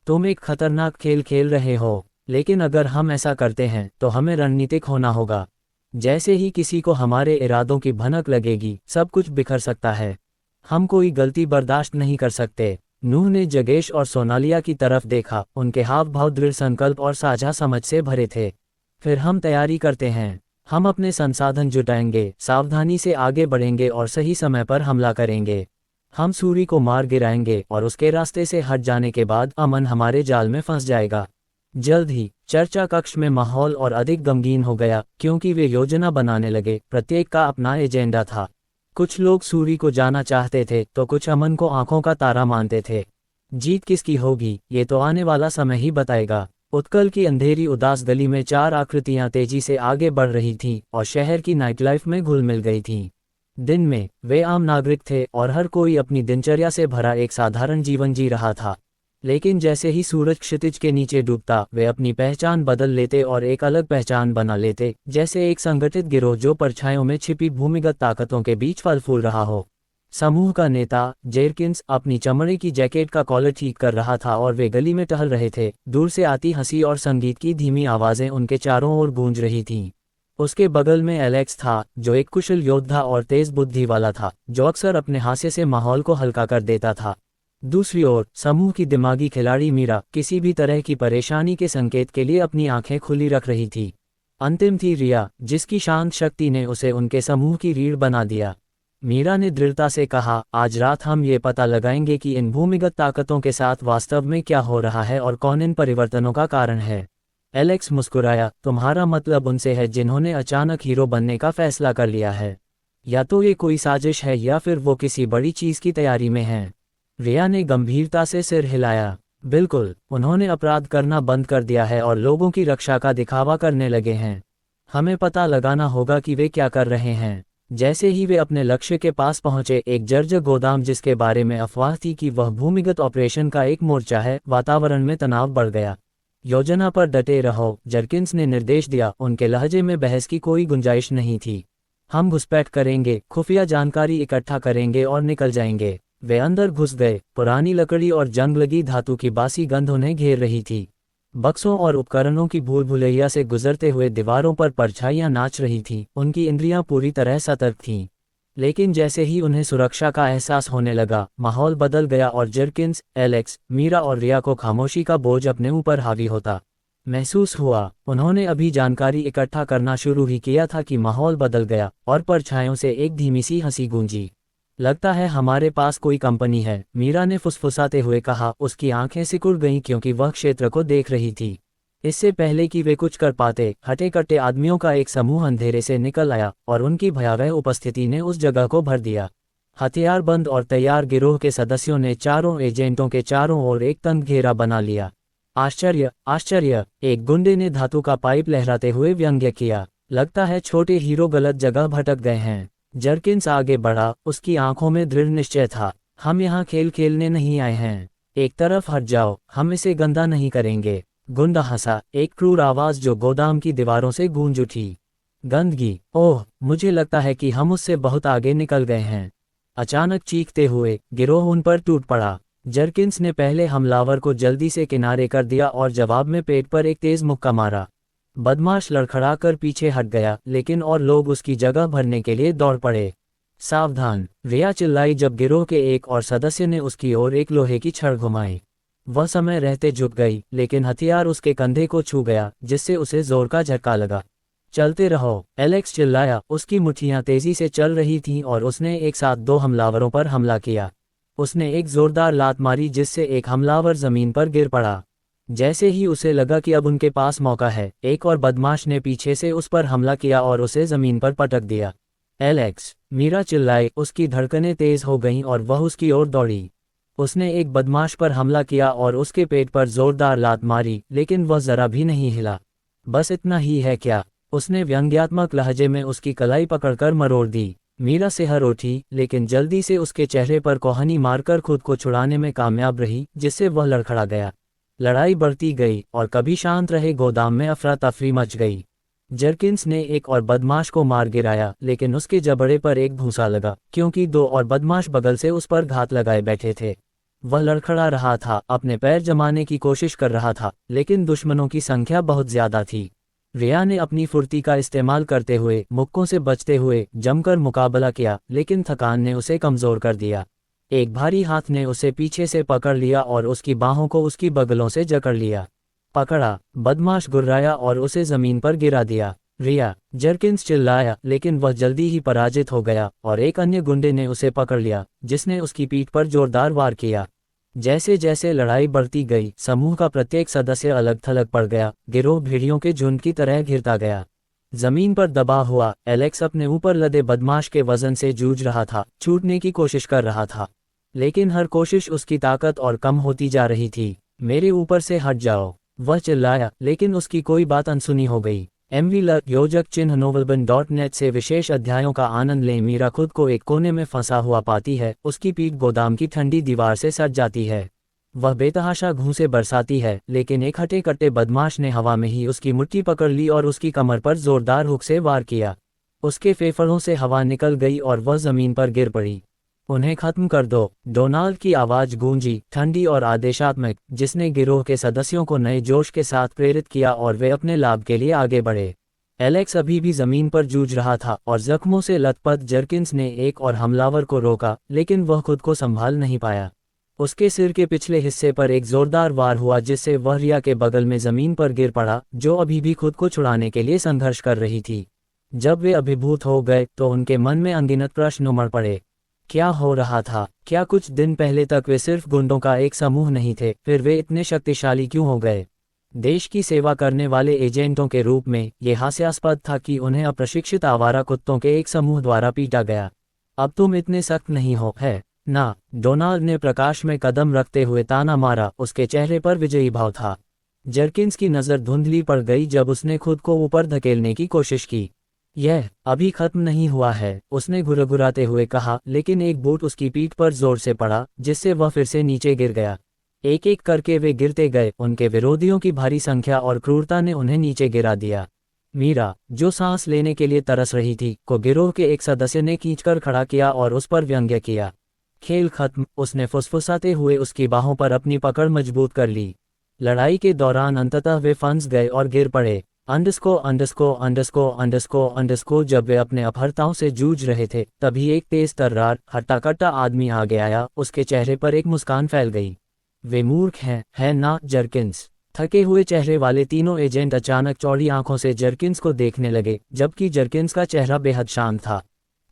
तुम एक खतरनाक खेल खेल रहे हो, लेकिन अगर हम ऐसा करते हैं तो हमें रणनीतिक होना होगा। जैसे ही किसी को हमारे इरादों की भनक लगेगी, सब कुछ बिखर सकता है। हम कोई गलती बर्दाश्त नहीं कर सकते। नूह ने जगेश और सोनालिया की तरफ देखा। उनके हाव भाव दृढ़ संकल्प और साझा समझ से भरे थे। फिर हम तैयारी करते हैं। हम अपने संसाधन जुटाएंगे, सावधानी से आगे बढ़ेंगे और सही समय पर हमला करेंगे। हम सूरी को मार गिराएंगे और उसके रास्ते से हट जाने के बाद अमन हमारे जाल में फंस जाएगा। जल्द ही चर्चा कक्ष में माहौल और अधिक गमगीन हो गया, क्योंकि वे योजना बनाने लगे। प्रत्येक का अपना एजेंडा था। कुछ लोग सूरी को जाना चाहते थे तो कुछ अमन को आंखों का तारा मानते थे। जीत किसकी होगी, ये तो आने वाला समय ही बताएगा। उत्कल की अंधेरी उदास गली में चार आकृतियां तेजी से आगे बढ़ रही थीं और शहर की नाइट लाइफ में घुल मिल गई थीं। दिन में वे आम नागरिक थे और हर कोई अपनी दिनचर्या से भरा एक साधारण जीवन जी रहा था। लेकिन जैसे ही सूरज क्षितिज के नीचे डूबता, वे अपनी पहचान बदल लेते और एक अलग पहचान बना लेते, जैसे एक संगठित गिरोह जो परछाइयों में छिपी भूमिगत ताकतों के बीच फल फूल रहा हो। समूह का नेता जेरकिंस अपनी चमड़े की जैकेट का कॉलर ठीक कर रहा था और वे गली में टहल रहे थे। दूर से आती हंसी और संगीत की धीमी आवाजें उनके चारों ओर गूंज रही थीं। उसके बगल में एलेक्स था, जो एक कुशल योद्धा और तेज बुद्धि वाला था, जो अक्सर अपने हास्य से माहौल को हल्का कर देता था। दूसरी ओर समूह की दिमागी खिलाड़ी मीरा किसी भी तरह की परेशानी के संकेत के लिए अपनी आंखें खुली रख रही थी। अंतिम थी रिया, जिसकी शांत शक्ति ने उसे उनके समूह की रीढ़ बना दिया। मीरा ने दृढ़ता से कहा, आज रात हम ये पता लगाएंगे कि इन भूमिगत ताकतों के साथ वास्तव में क्या हो रहा है और कौन इन परिवर्तनों का कारण है। एलेक्स मुस्कुराया, तुम्हारा मतलब उनसे है जिन्होंने अचानक हीरो बनने का फैसला कर लिया है। या तो ये कोई साजिश है या फिर वो किसी बड़ी चीज की तैयारी में हैं। रिया ने गंभीरता से सिर हिलाया। बिल्कुल, उन्होंने अपराध करना बंद कर दिया है और लोगों की रक्षा का दिखावा करने लगे हैं। हमें पता लगाना होगा कि वे क्या कर रहे हैं। जैसे ही वे अपने लक्ष्य के पास पहुंचे, एक जर्जर गोदाम जिसके बारे में अफवाह थी कि वह भूमिगत ऑपरेशन का एक मोर्चा है, वातावरण में तनाव बढ़ गया। योजना पर डटे रहो, जर्किंस ने निर्देश दिया। उनके लहजे में बहस की कोई गुंजाइश नहीं थी। हम घुसपैठ करेंगे, खुफिया जानकारी इकट्ठा करेंगे और निकल जाएंगे। वे अंदर घुस गए। पुरानी लकड़ी और जंग लगी धातु की बासी गंध उन्हें घेर रही थी। बक्सों और उपकरणों की भूल भुलैया से गुजरते हुए दीवारों पर परछाइयां नाच रही थीं। उनकी इंद्रियां पूरी तरह सतर्क थीं। लेकिन जैसे ही उन्हें सुरक्षा का एहसास होने लगा, माहौल बदल गया और जर्किंस, एलेक्स, मीरा और रिया को खामोशी का बोझ अपने ऊपर हावी होता महसूस हुआ। उन्होंने अभी जानकारी इकट्ठा करना शुरू ही किया था कि माहौल बदल गया और परछाइयों से एक धीमी सी हंसी गूंजी। लगता है हमारे पास कोई कंपनी है, मीरा ने फुसफुसाते हुए कहा। उसकी आंखें सिकुड़ गईं क्योंकि वह क्षेत्र को देख रही थी। इससे पहले कि वे कुछ कर पाते, हटे कट्टे आदमियों का एक समूह अंधेरे से निकल आया और उनकी भयावह उपस्थिति ने उस जगह को भर दिया। हथियारबंद और तैयार गिरोह के सदस्यों ने चारों एजेंटों के चारों ओर एक तंग घेरा बना लिया। आश्चर्य, आश्चर्य, एक गुंडे ने धातु का पाइप लहराते हुए व्यंग्य किया। लगता है छोटे हीरो गलत जगह भटक गए हैं। जर्किंस आगे बढ़ा, उसकी आंखों में दृढ़ निश्चय था। हम यहाँ खेल खेलने नहीं आए हैं। एक तरफ हट जाओ, हम इसे गंदा नहीं करेंगे। गुंडा हंसा, एक क्रूर आवाज जो गोदाम की दीवारों से गूंज उठी। गंदगी, ओह, मुझे लगता है कि हम उससे बहुत आगे निकल गए हैं। अचानक चीखते हुए गिरोह उन पर टूट पड़ा। जर्किंस ने पहले हमलावर को जल्दी से किनारे कर दिया और जवाब में पेट पर एक तेज मुक्का मारा। बदमाश लड़खड़ाकर पीछे हट गया, लेकिन और लोग उसकी जगह भरने के लिए दौड़ पड़े। सावधान, रिया चिल्लाई जब गिरोह के एक और सदस्य ने उसकी ओर एक लोहे की छड़ घुमाई। वह समय रहते झुक गई, लेकिन हथियार उसके कंधे को छू गया, जिससे उसे जोर का झटका लगा। चलते रहो, एलेक्स चिल्लाया। उसकी मुट्ठियां तेजी से चल रही थीं और उसने एक साथ 2 हमलावरों पर हमला किया। उसने एक जोरदार लात मारी जिससे एक हमलावर जमीन पर गिर पड़ा। जैसे ही उसे लगा कि अब उनके पास मौका है, एक और बदमाश ने पीछे से उस पर हमला किया और उसे जमीन पर पटक दिया। एलेक्स, मीरा चिल्लाई। उसकी धड़कनें तेज हो गईं और वह उसकी ओर दौड़ी। उसने एक बदमाश पर हमला किया और उसके पेट पर जोरदार लात मारी, लेकिन वह जरा भी नहीं हिला। बस इतना ही है क्या? उसने व्यंग्यात्मक लहजे में उसकी कलाई पकड़कर मरोड़ दी। मीरा सिहर उठी, लेकिन जल्दी से उसके चेहरे पर कोहनी मारकर खुद को छुड़ाने में कामयाब रही, जिससे वह लड़खड़ा गया। लड़ाई बढ़ती गई और कभी शांत रहे गोदाम में अफरा तफरी मच गई। जर्किंस ने एक और बदमाश को मार गिराया, लेकिन उसके जबड़े पर एक भूसा लगा, क्योंकि 2 और बदमाश बगल से उस पर घात लगाए बैठे थे। वह लड़खड़ा रहा था, अपने पैर जमाने की कोशिश कर रहा था, लेकिन दुश्मनों की संख्या बहुत ज्यादा थी। रिया ने अपनी फुर्ती का इस्तेमाल करते हुए, मुक्कों से बचते हुए जमकर मुकाबला किया, लेकिन थकान ने उसे कमजोर कर दिया। एक भारी हाथ ने उसे पीछे से पकड़ लिया और उसकी बाहों को उसकी बगलों से जकड़ लिया। पकड़ा, बदमाश गुर्राया और उसे जमीन पर गिरा दिया। रिया, जर्किंस चिल्लाया, लेकिन वह जल्दी ही पराजित हो गया और एक अन्य गुंडे ने उसे पकड़ लिया, जिसने उसकी पीठ पर जोरदार वार किया। जैसे जैसे लड़ाई बढ़ती गई, समूह का प्रत्येक सदस्य अलग थलग पड़ गया। गिरोह भेड़ियों के झुंड की तरह घिरता गया। जमीन पर दबा हुआ एलेक्स अपने ऊपर लदे बदमाश के वजन से जूझ रहा था, छूटने की कोशिश कर रहा था, लेकिन हर कोशिश उसकी ताकत और कम होती जा रही थी। मेरे ऊपर से हट जाओ, वह चिल्लाया, लेकिन उसकी कोई बात अनसुनी हो गई। MV योजक चिन्ह novelbin.net से विशेष अध्यायों का आनंद लें। मीरा खुद को एक कोने में फंसा हुआ पाती है, उसकी पीठ गोदाम की ठंडी दीवार से सट जाती है। वह बेतहाशा घूंसे बरसाती है, लेकिन एक हटे कट्टे बदमाश ने हवा में ही उसकी मुट्ठी पकड़ ली और उसकी कमर पर जोरदार हुक से वार किया। उसके फेफड़ों से हवा निकल गई और वह जमीन पर गिर पड़ी। उन्हें खत्म कर दो, डोनाल्ड की आवाज गूंजी, ठंडी और आदेशात्मक, जिसने गिरोह के सदस्यों को नए जोश के साथ प्रेरित किया और वे अपने लाभ के लिए आगे बढ़े। एलेक्स अभी भी जमीन पर जूझ रहा था और जख्मों से लथपथ जर्किंस ने एक और हमलावर को रोका, लेकिन वह खुद को संभाल नहीं पाया। उसके सिर के पिछले हिस्से पर एक जोरदार वार हुआ, जिससे वह रिया के बगल में जमीन पर गिर पड़ा, जो अभी भी खुद को छुड़ाने के लिए संघर्ष कर रही थी। जब वे अभिभूत हो गए तो उनके मन में अनगिनत प्रश्न उमड़ पड़े। क्या हो रहा था? क्या कुछ दिन पहले तक वे सिर्फ गुंडों का एक समूह नहीं थे, फिर वे इतने शक्तिशाली क्यों हो गए? देश की सेवा करने वाले एजेंटों के रूप में ये हास्यास्पद था कि उन्हें अप्रशिक्षित आवारा कुत्तों के एक समूह द्वारा पीटा गया। अब तुम इतने सख्त नहीं हो, है ना? डोनाल्ड ने प्रकाश में कदम रखते हुए ताना मारा, उसके चेहरे पर विजयी भाव था। जर्किंस की नज़र धुंधली पड़ गई जब उसने खुद को ऊपर धकेलने की कोशिश की। यह अभी खत्म नहीं हुआ है, उसने घुरघुराते हुए कहा, लेकिन एक बूट उसकी पीठ पर जोर से पड़ा, जिससे वह फिर से नीचे गिर गया। एक एक करके वे गिरते गए, उनके विरोधियों की भारी संख्या और क्रूरता ने उन्हें नीचे गिरा दिया। मीरा, जो सांस लेने के लिए तरस रही थी, को गिरोह के एक सदस्य ने खींचकर खड़ा किया और उस पर व्यंग्य किया। खेल खत्म, उसने फुसफुसाते हुए उसकी बाहों पर अपनी पकड़ मजबूत कर ली। लड़ाई के दौरान अंततः वे फंस गए और गिर पड़े। जब वे अपने अपहर्ताओं से जूझ रहे थे, तभी एक तेज तर्रार हट्टा-कट्टा आदमी आगे आया, उसके चेहरे पर एक मुस्कान फैल गई। वे मूर्ख हैं, है ना जर्किंस? थके हुए चेहरे वाले तीनों एजेंट अचानक चौड़ी आंखों से जर्किंस को देखने लगे, जबकि जर्किंस का चेहरा बेहद शांत था।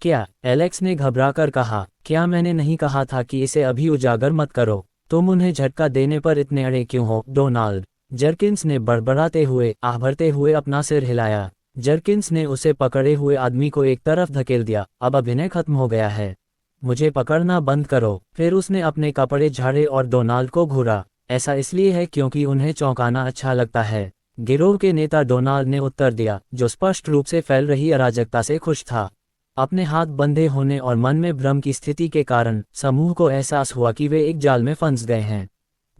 क्या? एलेक्स ने घबराकर कहा। क्या मैंने नहीं कहा था कि इसे अभी उजागर मत करो? तुम उन्हें झटका देने पर इतने अड़े क्यों हो, डोनाल्ड? जर्किंस ने बड़बड़ाते हुए आहभरते हुए अपना सिर हिलाया। जर्किंस ने उसे पकड़े हुए आदमी को एक तरफ धकेल दिया। अब अभिनय खत्म हो गया है, मुझे पकड़ना बंद करो। फिर उसने अपने कपड़े झाड़े और डोनाल्ड को घूरा। ऐसा इसलिए है क्योंकि उन्हें चौंकाना अच्छा लगता है, गिरोह के नेता डोनाल्ड ने उत्तर दिया, जो स्पष्ट रूप से फैल रही अराजकता से खुश था। अपने हाथ बंधे होने और मन में भ्रम की स्थिति के कारण समूह को एहसास हुआ कि वे एक जाल में फंस गए हैं।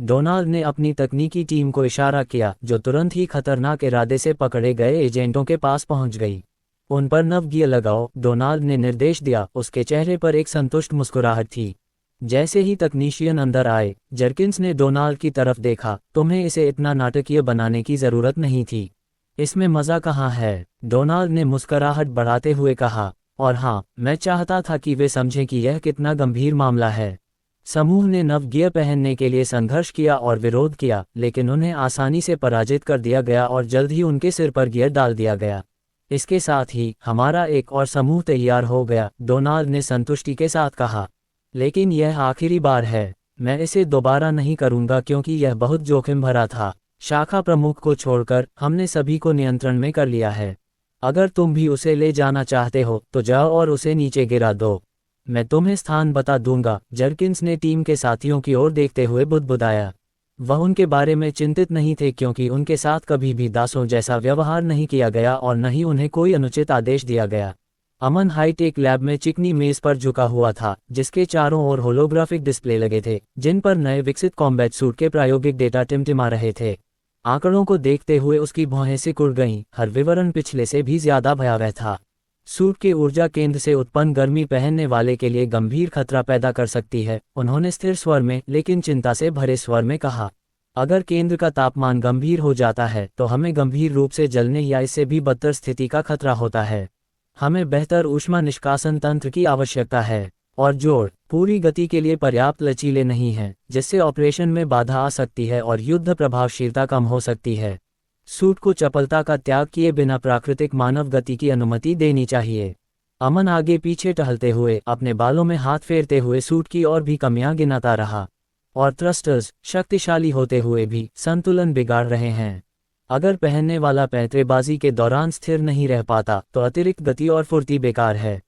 डोनाल्ड ने अपनी तकनीकी टीम को इशारा किया, जो तुरंत ही खतरनाक इरादे से पकड़े गए एजेंटों के पास पहुंच गई। उन पर नवगियर लगाओ, डोनाल्ड ने निर्देश दिया। उसके चेहरे पर एक संतुष्ट मुस्कुराहट थी। जैसे ही तकनीशियन अंदर आए, जर्किंस ने डोनाल्ड की तरफ देखा। तुम्हें इसे इतना नाटकीय बनाने की जरूरत नहीं थी। इसमें मजा कहाँ है? डोनाल्ड ने मुस्कुराहट बढ़ाते हुए कहा। और हाँ, मैं चाहता था कि वे समझें कि यह कितना गंभीर मामला है। समूह ने नव गियर पहनने के लिए संघर्ष किया और विरोध किया, लेकिन उन्हें आसानी से पराजित कर दिया गया और जल्द ही उनके सिर पर गियर डाल दिया गया। इसके साथ ही हमारा एक और समूह तैयार हो गया, डोनाल्ड ने संतुष्टि के साथ कहा। लेकिन यह आखिरी बार है, मैं इसे दोबारा नहीं करूंगा क्योंकि यह बहुत जोखिम भरा था। शाखा प्रमुख को छोड़कर हमने सभी को नियंत्रण में कर लिया है। अगर तुम भी उसे ले जाना चाहते हो तो जाओ और उसे नीचे गिरा दो, मैं तुम्हें स्थान बता दूंगा। जर्किंस ने टीम के साथियों की ओर देखते हुए बुदबुदाया। वह उनके बारे में चिंतित नहीं थे क्योंकि उनके साथ कभी भी दासों जैसा व्यवहार नहीं किया गया और न ही उन्हें कोई अनुचित आदेश दिया गया। अमन हाईटेक लैब में चिकनी मेज पर झुका हुआ था, जिसके चारों ओर होलोग्राफिक डिस्प्ले लगे थे, जिन पर नए विकसित कॉम्बैट सूट के प्रायोगिक डेटा टिमटिमा रहे थे। आंकड़ों को देखते हुए उसकी भौहें सिकुड़ गईं, हर विवरण पिछले से भी ज्यादा भयावह था। सूट के ऊर्जा केंद्र से उत्पन्न गर्मी पहनने वाले के लिए गंभीर खतरा पैदा कर सकती है, उन्होंने स्थिर स्वर में लेकिन चिंता से भरे स्वर में कहा। अगर केंद्र का तापमान गंभीर हो जाता है तो हमें गंभीर रूप से जलने या इससे भी बदतर स्थिति का खतरा होता है। हमें बेहतर ऊष्मा निष्कासन तंत्र की आवश्यकता है, और जोड़ पूरी गति के लिए पर्याप्त लचीले नहीं हैं, जिससे ऑपरेशन में बाधा आ सकती है और युद्ध प्रभावशीलता कम हो सकती है। सूट को चपलता का त्याग किए बिना प्राकृतिक मानव गति की अनुमति देनी चाहिए। अमन आगे पीछे टहलते हुए, अपने बालों में हाथ फेरते हुए सूट की और भी कमियां गिनाता रहा। और थ्रस्टर्स शक्तिशाली होते हुए भी संतुलन बिगाड़ रहे हैं। अगर पहनने वाला पैंतरेबाजी के दौरान स्थिर नहीं रह पाता तो अतिरिक्त गति और फुर्ती बेकार है।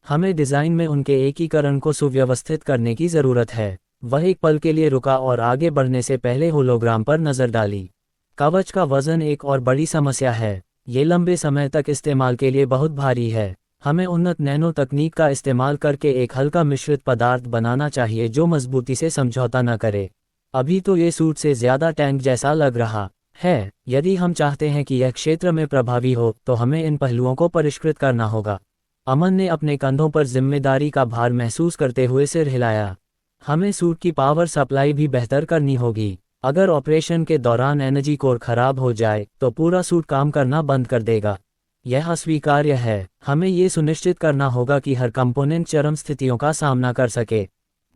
हमें डिजाइन में उनके एकीकरण को सुव्यवस्थित करने की जरूरत है। वह एक पल के लिए रुका और आगे बढ़ने से पहले होलोग्राम पर नजर डाली। कवच का वजन एक और बड़ी समस्या है, ये लंबे समय तक इस्तेमाल के लिए बहुत भारी है। हमें उन्नत नैनो तकनीक का इस्तेमाल करके एक हल्का मिश्रित पदार्थ बनाना चाहिए जो मजबूती से समझौता न करे। अभी तो ये सूट से ज्यादा टैंक जैसा लग रहा है। यदि हम चाहते हैं कि यह क्षेत्र में प्रभावी हो तो हमें इन पहलुओं को परिष्कृत करना होगा। अमन ने अपने कंधों पर जिम्मेदारी का भार महसूस करते हुए सिर हिलाया। हमें सूट की पावर सप्लाई भी बेहतर करनी होगी। अगर ऑपरेशन के दौरान एनर्जी कोर खराब हो जाए तो पूरा सूट काम करना बंद कर देगा। यह अस्वीकार्य है। हमें ये सुनिश्चित करना होगा कि हर कंपोनेंट चरम स्थितियों का सामना कर सके।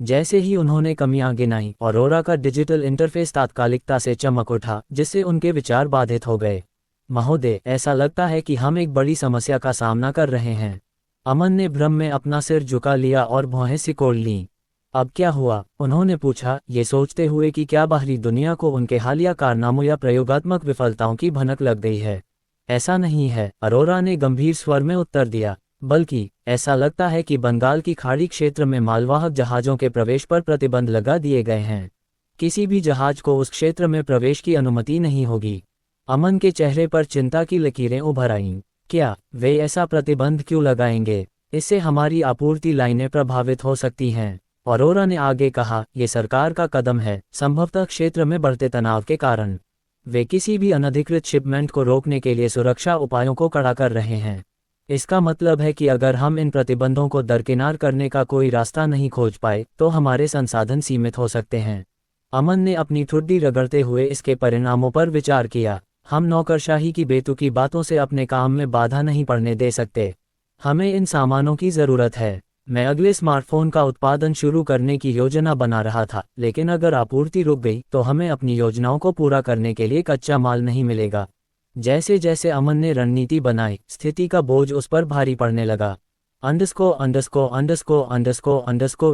जैसे ही उन्होंने कमियां गिनाई, ऑरोरा का डिजिटल इंटरफेस तात्कालिकता से चमक उठा, जिससे उनके विचार बाधित हो गए। महोदय, ऐसा लगता है कि हम एक बड़ी समस्या का सामना कर रहे हैं। अमन ने भ्रम में अपना सिर झुका लिया और भौहें सिकोड़ लीं। अब क्या हुआ? उन्होंने पूछा, ये सोचते हुए कि क्या बाहरी दुनिया को उनके हालिया कारनामों या प्रयोगात्मक विफलताओं की भनक लग गई है। ऐसा नहीं है, अरोरा ने गंभीर स्वर में उत्तर दिया, बल्कि ऐसा लगता है कि बंगाल की खाड़ी क्षेत्र में मालवाहक जहाज़ों के प्रवेश पर प्रतिबंध लगा दिए गए हैं। किसी भी जहाज को उस क्षेत्र में प्रवेश की अनुमति नहीं होगी। अमन के चेहरे पर चिंता की लकीरें उभर आईं। क्या वे ऐसा प्रतिबंध क्यों लगाएंगे? इससे हमारी आपूर्ति लाइनें प्रभावित हो सकती हैं। अरोरा ने आगे कहा, ये सरकार का कदम है, संभवतः क्षेत्र में बढ़ते तनाव के कारण। वे किसी भी अनधिकृत शिपमेंट को रोकने के लिए सुरक्षा उपायों को कड़ा कर रहे हैं। इसका मतलब है कि अगर हम इन प्रतिबंधों को दरकिनार करने का कोई रास्ता नहीं खोज पाए तो हमारे संसाधन सीमित हो सकते हैं। अमन ने अपनी ठुड्डी रगड़ते हुए इसके परिणामों पर विचार किया। हम नौकरशाही की बेतुकी बातों से अपने काम में बाधा नहीं पड़ने दे सकते। हमें इन सामानों की ज़रूरत है। मैं अगले स्मार्टफोन का उत्पादन शुरू करने की योजना बना रहा था, लेकिन अगर आपूर्ति रुक गई तो हमें अपनी योजनाओं को पूरा करने के लिए कच्चा माल नहीं मिलेगा। जैसे जैसे अमन ने रणनीति बनाई, स्थिति का बोझ उस पर भारी पड़ने लगा।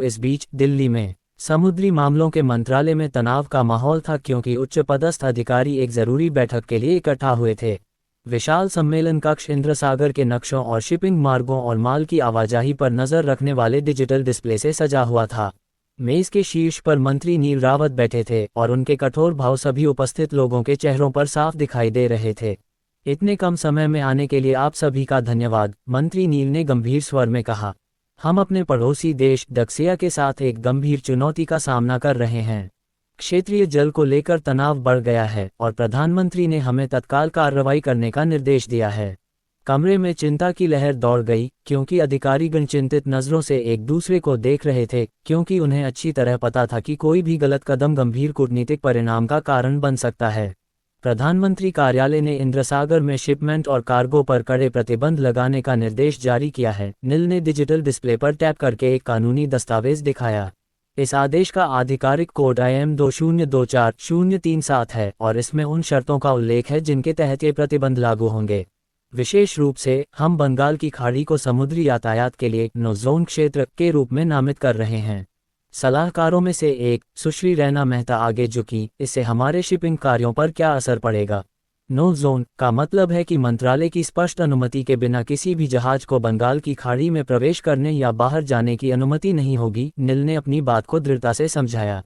इस बीच दिल्ली में समुद्री मामलों के मंत्रालय में तनाव का माहौल था, क्योंकि उच्च पदस्थ अधिकारी एक जरूरी बैठक के लिए इकट्ठा हुए थे। विशाल सम्मेलन कक्ष इंद्र सागर के नक्शों और शिपिंग मार्गों और माल की आवाजाही पर नजर रखने वाले डिजिटल डिस्प्ले से सजा हुआ था। मेज के शीर्ष पर मंत्री नील रावत बैठे थे और उनके कठोर भाव सभी उपस्थित लोगों के चेहरों पर साफ दिखाई दे रहे थे। इतने कम समय में आने के लिए आप सभी का धन्यवाद, मंत्री नील ने गंभीर स्वर में कहा। हम अपने पड़ोसी देश दक्षिया के साथ एक गंभीर चुनौती का सामना कर रहे हैं। क्षेत्रीय जल को लेकर तनाव बढ़ गया है और प्रधानमंत्री ने हमें तत्काल कार्रवाई करने का निर्देश दिया है। कमरे में चिंता की लहर दौड़ गई, क्योंकि अधिकारीगण चिंतित नजरों से एक दूसरे को देख रहे थे, क्योंकि उन्हें अच्छी तरह पता था कि कोई भी गलत कदम गंभीर कूटनीतिक परिणाम का कारण बन सकता है। प्रधानमंत्री कार्यालय ने इंद्रसागर में शिपमेंट और कार्गो पर कड़े प्रतिबंध लगाने का निर्देश जारी किया है। नील ने डिजिटल डिस्प्ले पर टैप करके एक कानूनी दस्तावेज दिखाया। इस आदेश का आधिकारिक कोड IM 2024037 है और इसमें उन शर्तों का उल्लेख है जिनके तहत ये प्रतिबंध लागू होंगे। विशेष रूप से हम बंगाल की खाड़ी को समुद्री यातायात के लिए नो जोन क्षेत्र के रूप में नामित कर रहे हैं। सलाहकारों में से एक सुश्री रैना मेहता आगे झुकी, इससे हमारे शिपिंग कार्यों पर क्या असर पड़ेगा? नो जोन का मतलब है कि मंत्रालय की स्पष्ट अनुमति के बिना किसी भी जहाज को बंगाल की खाड़ी में प्रवेश करने या बाहर जाने की अनुमति नहीं होगी। नील ने अपनी बात को दृढ़ता से समझाया।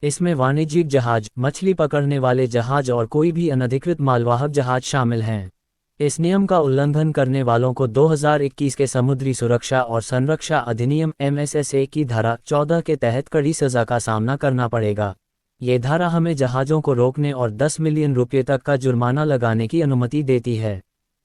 इसमें वाणिज्यिक जहाज, मछली पकड़ने वाले जहाज और कोई भी अनधिकृत मालवाहक जहाज शामिल हैं। इस नियम का उल्लंघन करने वालों को 2021 के समुद्री सुरक्षा और संरक्षा अधिनियम MSSA की धारा 14 के तहत कड़ी सजा का सामना करना पड़ेगा। ये धारा हमें जहाज़ों को रोकने और 10 मिलियन रुपये तक का जुर्माना लगाने की अनुमति देती है।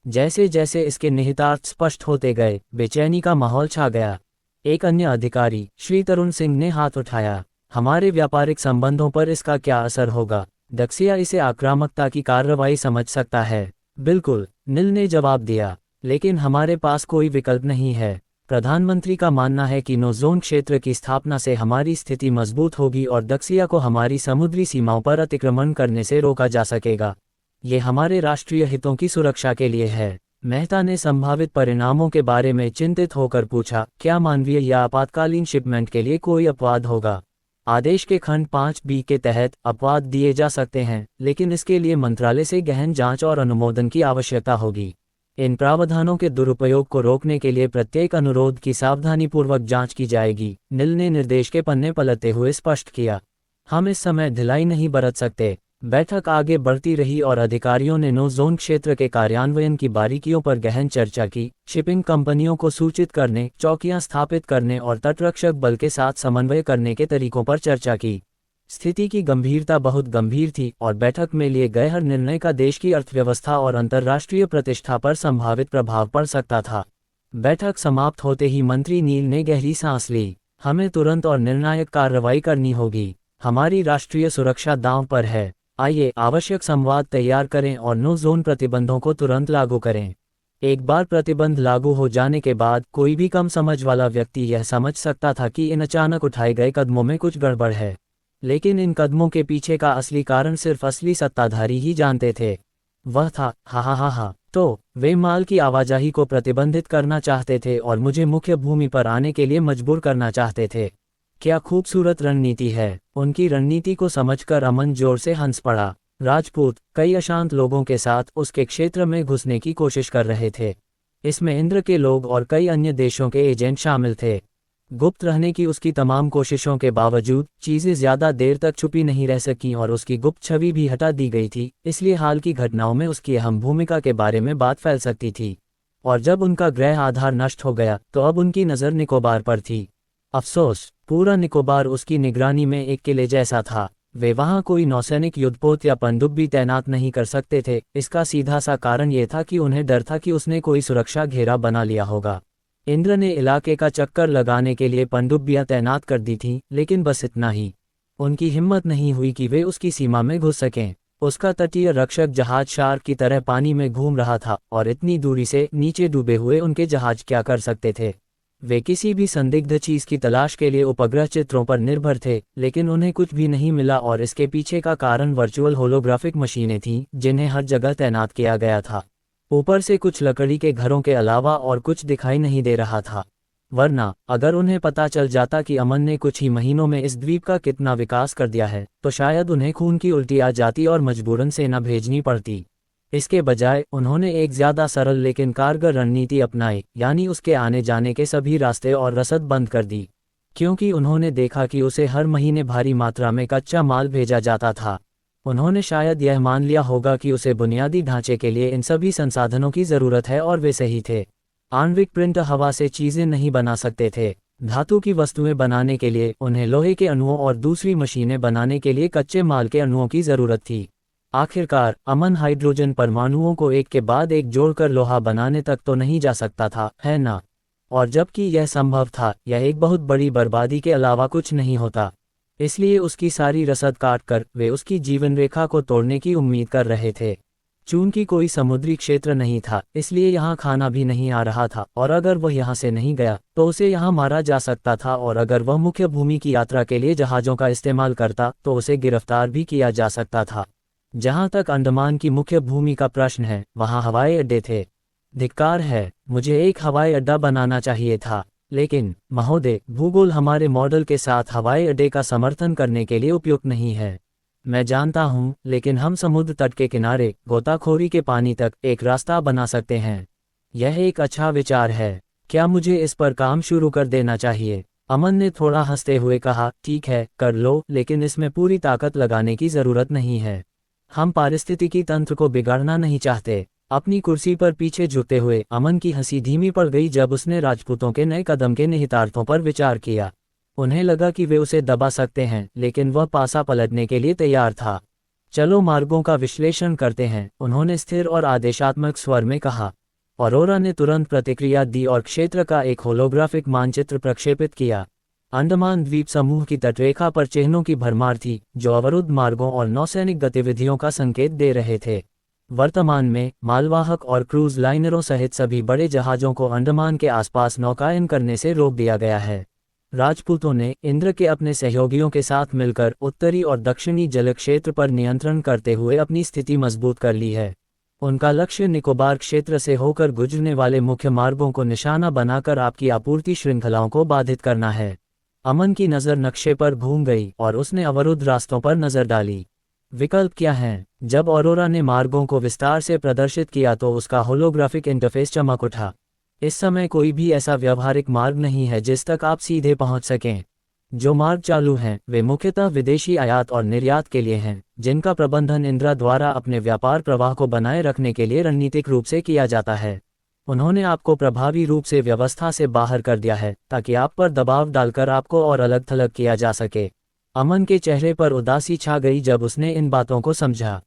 जैसे जैसे इसके निहितार्थ स्पष्ट होते गए, बेचैनी का माहौल छा गया। एक अन्य अधिकारी, श्री तरुण सिंह ने हाथ उठाया। हमारे व्यापारिक संबंधों पर इसका क्या असर होगा? दक्षिया इसे आक्रामकता की कार्रवाई समझ सकता है। बिल्कुल, नील ने जवाब दिया, लेकिन हमारे पास कोई विकल्प नहीं है। प्रधानमंत्री का मानना है कि नो जोन क्षेत्र की स्थापना से हमारी स्थिति मजबूत होगी और दक्षिया को हमारी समुद्री सीमाओं पर अतिक्रमण करने से रोका जा सकेगा। ये हमारे राष्ट्रीय हितों की सुरक्षा के लिए है। मेहता ने संभावित परिणामों के बारे में चिंतित होकर पूछा, क्या मानवीय या आपातकालीन शिपमेंट के लिए कोई अपवाद होगा? आदेश के खंड 5B के तहत अपवाद दिए जा सकते हैं, लेकिन इसके लिए मंत्रालय से गहन जांच और अनुमोदन की आवश्यकता होगी। इन प्रावधानों के दुरुपयोग को रोकने के लिए प्रत्येक अनुरोध की सावधानीपूर्वक जांच की जाएगी, नील ने निर्देश के पन्ने पलटते हुए स्पष्ट किया। हम इस समय ढिलाई नहीं बरत सकते। बैठक आगे बढ़ती रही और अधिकारियों ने नो जोन क्षेत्र के कार्यान्वयन की बारीकियों पर गहन चर्चा की। शिपिंग कंपनियों को सूचित करने, चौकियां स्थापित करने और तटरक्षक बल के साथ समन्वय करने के तरीकों पर चर्चा की। स्थिति की गंभीरता बहुत गंभीर थी और बैठक में लिए गए हर निर्णय का देश की अर्थव्यवस्था और अंतर्राष्ट्रीय प्रतिष्ठा पर संभावित प्रभाव पड़ सकता था। बैठक समाप्त होते ही मंत्री नील ने गहरी सांस ली। हमें तुरंत और निर्णायक कार्रवाई करनी होगी। हमारी राष्ट्रीय सुरक्षा दांव पर है। आइए आवश्यक संवाद तैयार करें और नो जोन प्रतिबंधों को तुरंत लागू करें। एक बार प्रतिबंध लागू हो जाने के बाद कोई भी कम समझ वाला व्यक्ति यह समझ सकता था कि इन अचानक उठाए गए कदमों में कुछ गड़बड़ है, लेकिन इन कदमों के पीछे का असली कारण सिर्फ असली सत्ताधारी ही जानते थे। वह था हा। तो वे माल की आवाजाही को प्रतिबंधित करना चाहते थे और मुझे मुख्य भूमि पर आने के लिए मजबूर करना चाहते थे। क्या खूबसूरत रणनीति है। उनकी रणनीति को समझकर अमन जोर से हंस पड़ा। राजपूत कई अशांत लोगों के साथ उसके क्षेत्र में घुसने की कोशिश कर रहे थे। इसमें इंद्र के लोग और कई अन्य देशों के एजेंट शामिल थे। गुप्त रहने की उसकी तमाम कोशिशों के बावजूद चीजें ज्यादा देर तक छुपी नहीं रह सकीं और उसकी गुप्त छवि भी हटा दी गई थी, इसलिए हाल की घटनाओं में उसकी अहम भूमिका के बारे में बात फैल सकती थी। और जब उनका ग्रह आधार नष्ट हो गया तो अब उनकी नज़र निकोबार पर थी। अफसोस, पूरा निकोबार उसकी निगरानी में एक किले जैसा था। वे वहां कोई नौसैनिक युद्धपोत या पनडुब्बी तैनात नहीं कर सकते थे। इसका सीधा सा कारण ये था कि उन्हें डर था कि उसने कोई सुरक्षा घेरा बना लिया होगा। इंद्र ने इलाके का चक्कर लगाने के लिए पनडुब्बियां तैनात कर दी थीं, लेकिन बस इतना ही। उनकी हिम्मत नहीं हुई कि वे उसकी सीमा में घुस सकें। उसका तटीय रक्षक जहाज शार्क की तरह पानी में घूम रहा था, और इतनी दूरी से नीचे डूबे हुए उनके जहाज क्या कर सकते थे। वे किसी भी संदिग्ध चीज की तलाश के लिए उपग्रह चित्रों पर निर्भर थे, लेकिन उन्हें कुछ भी नहीं मिला, और इसके पीछे का कारण वर्चुअल होलोग्राफिक मशीनें थीं जिन्हें हर जगह तैनात किया गया था। ऊपर से कुछ लकड़ी के घरों के अलावा और कुछ दिखाई नहीं दे रहा था। वरना अगर उन्हें पता चल जाता कि अमन ने कुछ ही महीनों में इस द्वीप का कितना विकास कर दिया है, तो शायद उन्हें खून की उल्टी आ जाती और मजबूरन सेना भेजनी पड़ती। इसके बजाय उन्होंने एक ज्यादा सरल लेकिन कारगर रणनीति अपनाई, यानी उसके आने जाने के सभी रास्ते और रसद बंद कर दी। क्योंकि उन्होंने देखा कि उसे हर महीने भारी मात्रा में कच्चा माल भेजा जाता था, उन्होंने शायद यह मान लिया होगा कि उसे बुनियादी ढांचे के लिए इन सभी संसाधनों की जरूरत है, और वे सही थे। आणविक प्रिंटर हवा से चीजें नहीं बना सकते थे। धातु की वस्तुएं बनाने के लिए उन्हें लोहे के अणुओं और दूसरी मशीनें बनाने के लिए कच्चे माल के अणुओं की जरूरत थी। आखिरकार अमन हाइड्रोजन परमाणुओं को एक के बाद एक जोड़कर लोहा बनाने तक तो नहीं जा सकता था, है ना? और जबकि यह संभव था, यह एक बहुत बड़ी बर्बादी के अलावा कुछ नहीं होता। इसलिए उसकी सारी रसद काटकर वे उसकी जीवन रेखा को तोड़ने की उम्मीद कर रहे थे। चूंकि कोई समुद्री क्षेत्र नहीं था, इसलिए यहाँ खाना भी नहीं आ रहा था, और अगर वह यहाँ से नहीं गया तो उसे यहाँ मारा जा सकता था, और अगर वह मुख्य भूमि की यात्रा के लिए जहाज़ों का इस्तेमाल करता तो उसे गिरफ्तार भी किया जा सकता था। जहाँ तक अंडमान की मुख्य भूमि का प्रश्न है, वहाँ हवाई अड्डे थे। धिक्कार है, मुझे एक हवाई अड्डा बनाना चाहिए था, लेकिन महोदय, भूगोल हमारे मॉडल के साथ हवाई अड्डे का समर्थन करने के लिए उपयुक्त नहीं है। मैं जानता हूँ, लेकिन हम समुद्र तट के किनारे गोताखोरी के पानी तक एक रास्ता बना सकते हैं। यह एक अच्छा विचार है। क्या मुझे इस पर काम शुरू कर देना चाहिए? अमन ने थोड़ा हंसते हुए कहा, ठीक है, कर लो, लेकिन इसमें पूरी ताकत लगाने की जरूरत नहीं है। हम पारिस्थितिकी तंत्र को बिगाड़ना नहीं चाहते। अपनी कुर्सी पर पीछे झुकते हुए अमन की हंसी धीमी पड़ गई जब उसने राजपूतों के नए कदम के निहितार्थों पर विचार किया। उन्हें लगा कि वे उसे दबा सकते हैं, लेकिन वह पासा पलटने के लिए तैयार था। चलो मार्गों का विश्लेषण करते हैं, उन्होंने स्थिर और आदेशात्मक स्वर में कहा। अरोरा ने तुरंत प्रतिक्रिया दी और क्षेत्र का एक होलोग्राफिक मानचित्र प्रक्षेपित किया। अंडमान द्वीप समूह की तटरेखा पर चिन्हों की भरमार थी, जो अवरुद्ध मार्गों और नौसैनिक गतिविधियों का संकेत दे रहे थे। वर्तमान में मालवाहक और क्रूज लाइनरों सहित सभी बड़े जहाज़ों को अंडमान के आसपास नौकायन करने से रोक दिया गया है। राजपूतों ने इंद्र के अपने सहयोगियों के साथ मिलकर उत्तरी और दक्षिणी जल क्षेत्र पर नियंत्रण करते हुए अपनी स्थिति मजबूत कर ली है। उनका लक्ष्य निकोबार क्षेत्र से होकर गुजरने वाले मुख्य मार्गों को निशाना बनाकर आपकी आपूर्ति श्रृंखलाओं को बाधित करना है। अमन की नज़र नक्शे पर घूम गई और उसने अवरुद्ध रास्तों पर नज़र डाली। विकल्प क्या हैं? जब अरोरा ने मार्गों को विस्तार से प्रदर्शित किया तो उसका होलोग्राफिक इंटरफेस चमक उठा। इस समय कोई भी ऐसा व्यावहारिक मार्ग नहीं है जिस तक आप सीधे पहुंच सकें। जो मार्ग चालू हैं, वे मुख्यतः विदेशी आयात और निर्यात के लिए हैं, जिनका प्रबंधन इंदिरा द्वारा अपने व्यापार प्रवाह को बनाए रखने के लिए रणनीतिक रूप से किया जाता है। उन्होंने आपको प्रभावी रूप से व्यवस्था से बाहर कर दिया है, ताकि आप पर दबाव डालकर आपको और अलग थलग किया जा सके। अमन के चेहरे पर उदासी छा गई जब उसने इन बातों को समझा।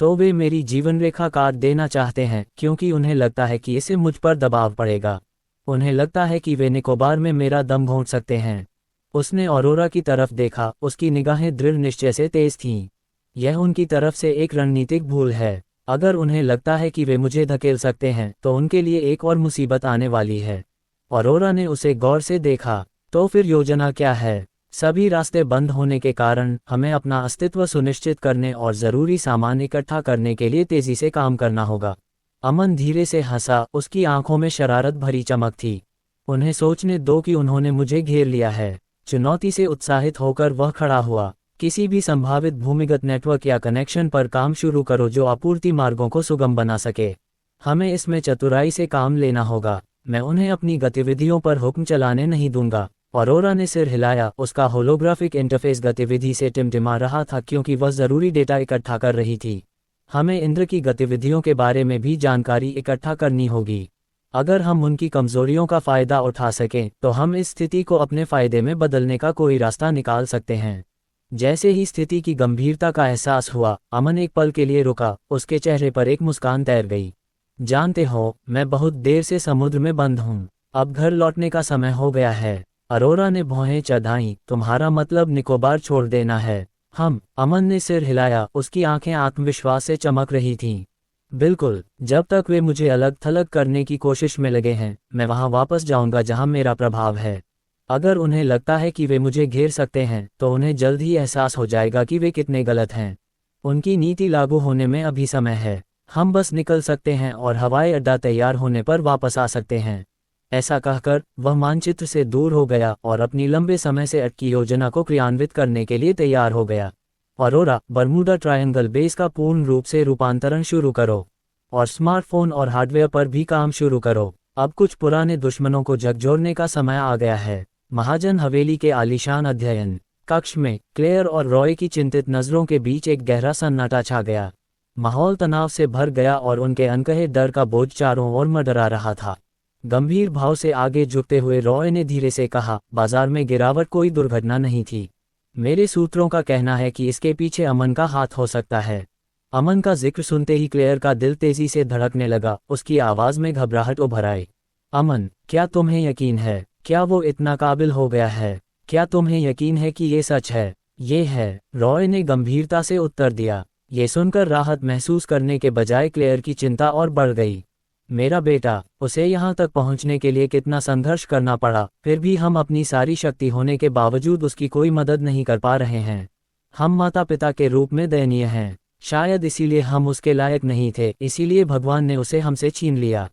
तो वे मेरी जीवन रेखा काट देना चाहते हैं, क्योंकि उन्हें लगता है कि इससे मुझ पर दबाव पड़ेगा। उन्हें लगता है कि वे निकोबार में मेरा दम घोंट सकते हैं। उसने अरोरा की तरफ देखा, उसकी निगाहें दृढ़ निश्चय से तेज थीं। यह उनकी तरफ से एक रणनीतिक भूल है। अगर उन्हें लगता है कि वे मुझे धकेल सकते हैं, तो उनके लिए एक और मुसीबत आने वाली है। अरोरा ने उसे गौर से देखा। तो फिर योजना क्या है? सभी रास्ते बंद होने के कारण हमें अपना अस्तित्व सुनिश्चित करने और ज़रूरी सामान इकट्ठा करने के लिए तेज़ी से काम करना होगा। अमन धीरे से हंसा, उसकी आंखों में शरारत भरी चमक थी। उन्हें सोचने दो कि उन्होंने मुझे घेर लिया है। चुनौती से उत्साहित होकर वह खड़ा हुआ। किसी भी संभावित भूमिगत नेटवर्क या कनेक्शन पर काम शुरू करो जो आपूर्ति मार्गों को सुगम बना सके। हमें इसमें चतुराई से काम लेना होगा। मैं उन्हें अपनी गतिविधियों पर हुक्म चलाने नहीं दूंगा। अरोरा ने सिर हिलाया, उसका होलोग्राफिक इंटरफेस गतिविधि से टिमटिमा रहा था क्योंकि वह ज़रूरी डेटा इकट्ठा कर रही थी। हमें इंद्र की गतिविधियों के बारे में भी जानकारी इकट्ठा करनी होगी। अगर हम उनकी कमजोरियों का फायदा उठा सकें तो हम इस स्थिति को अपने फायदे में बदलने का कोई रास्ता निकाल सकते हैं। जैसे ही स्थिति की गंभीरता का एहसास हुआ, अमन एक पल के लिए रुका, उसके चेहरे पर एक मुस्कान तैर गई। जानते हो, मैं बहुत देर से समुद्र में बंद हूँ, अब घर लौटने का समय हो गया है। अरोरा ने भौहें चढ़ाईं, तुम्हारा मतलब निकोबार छोड़ देना है? अमन ने सिर हिलाया, उसकी आंखें आत्मविश्वास से चमक रही थीं। बिल्कुल, जब तक वे मुझे अलग थलग करने की कोशिश में लगे हैं, मैं वहां वापस जाऊंगा जहां मेरा प्रभाव है। अगर उन्हें लगता है कि वे मुझे घेर सकते हैं तो उन्हें जल्द ही एहसास हो जाएगा कि वे कितने गलत हैं। उनकी नीति लागू होने में अभी समय है। हम बस निकल सकते हैं और हवाई अड्डा तैयार होने पर वापस आ सकते हैं। ऐसा कहकर वह मानचित्र से दूर हो गया और अपनी लंबे समय से अटकी योजना को क्रियान्वित करने के लिए तैयार हो गया। अरोरा, बर्मुडा ट्रायंगल बेस का पूर्ण रूप से रूपांतरण शुरू करो और स्मार्टफोन और हार्डवेयर पर भी काम शुरू करो। अब कुछ पुराने दुश्मनों को झकझोरने का समय आ गया है। महाजन हवेली के आलीशान अध्ययन कक्ष में क्लेयर और रॉय की चिंतित नजरों के बीच एक गहरा सन्नाटा छा गया। माहौल तनाव से भर गया और उनके अनकहे डर का बोझ चारों ओर मंडरा रहा था। गंभीर भाव से आगे झुकते हुए रॉय ने धीरे से कहा, बाजार में गिरावट कोई दुर्घटना नहीं थी। मेरे सूत्रों का कहना है कि इसके पीछे अमन का हाथ हो सकता है। अमन का जिक्र सुनते ही क्लेयर का दिल तेजी से धड़कने लगा, उसकी आवाज में घबराहट उभर आई। अमन, क्या तुम्हें यकीन है? क्या वो इतना काबिल हो गया है? क्या तुम्हें यकीन है कि ये सच है? ये है, रॉय ने गंभीरता से उत्तर दिया। ये सुनकर राहत महसूस करने के बजाय क्लेयर की चिंता और बढ़ गई। मेरा बेटा, उसे यहाँ तक पहुँचने के लिए कितना संघर्ष करना पड़ा, फिर भी हम अपनी सारी शक्ति होने के बावजूद उसकी कोई मदद नहीं कर पा रहे हैं। हम माता पिता के रूप में दयनीय हैं। शायद इसीलिए हम उसके लायक नहीं थे, इसीलिए भगवान ने उसे हमसे छीन लिया।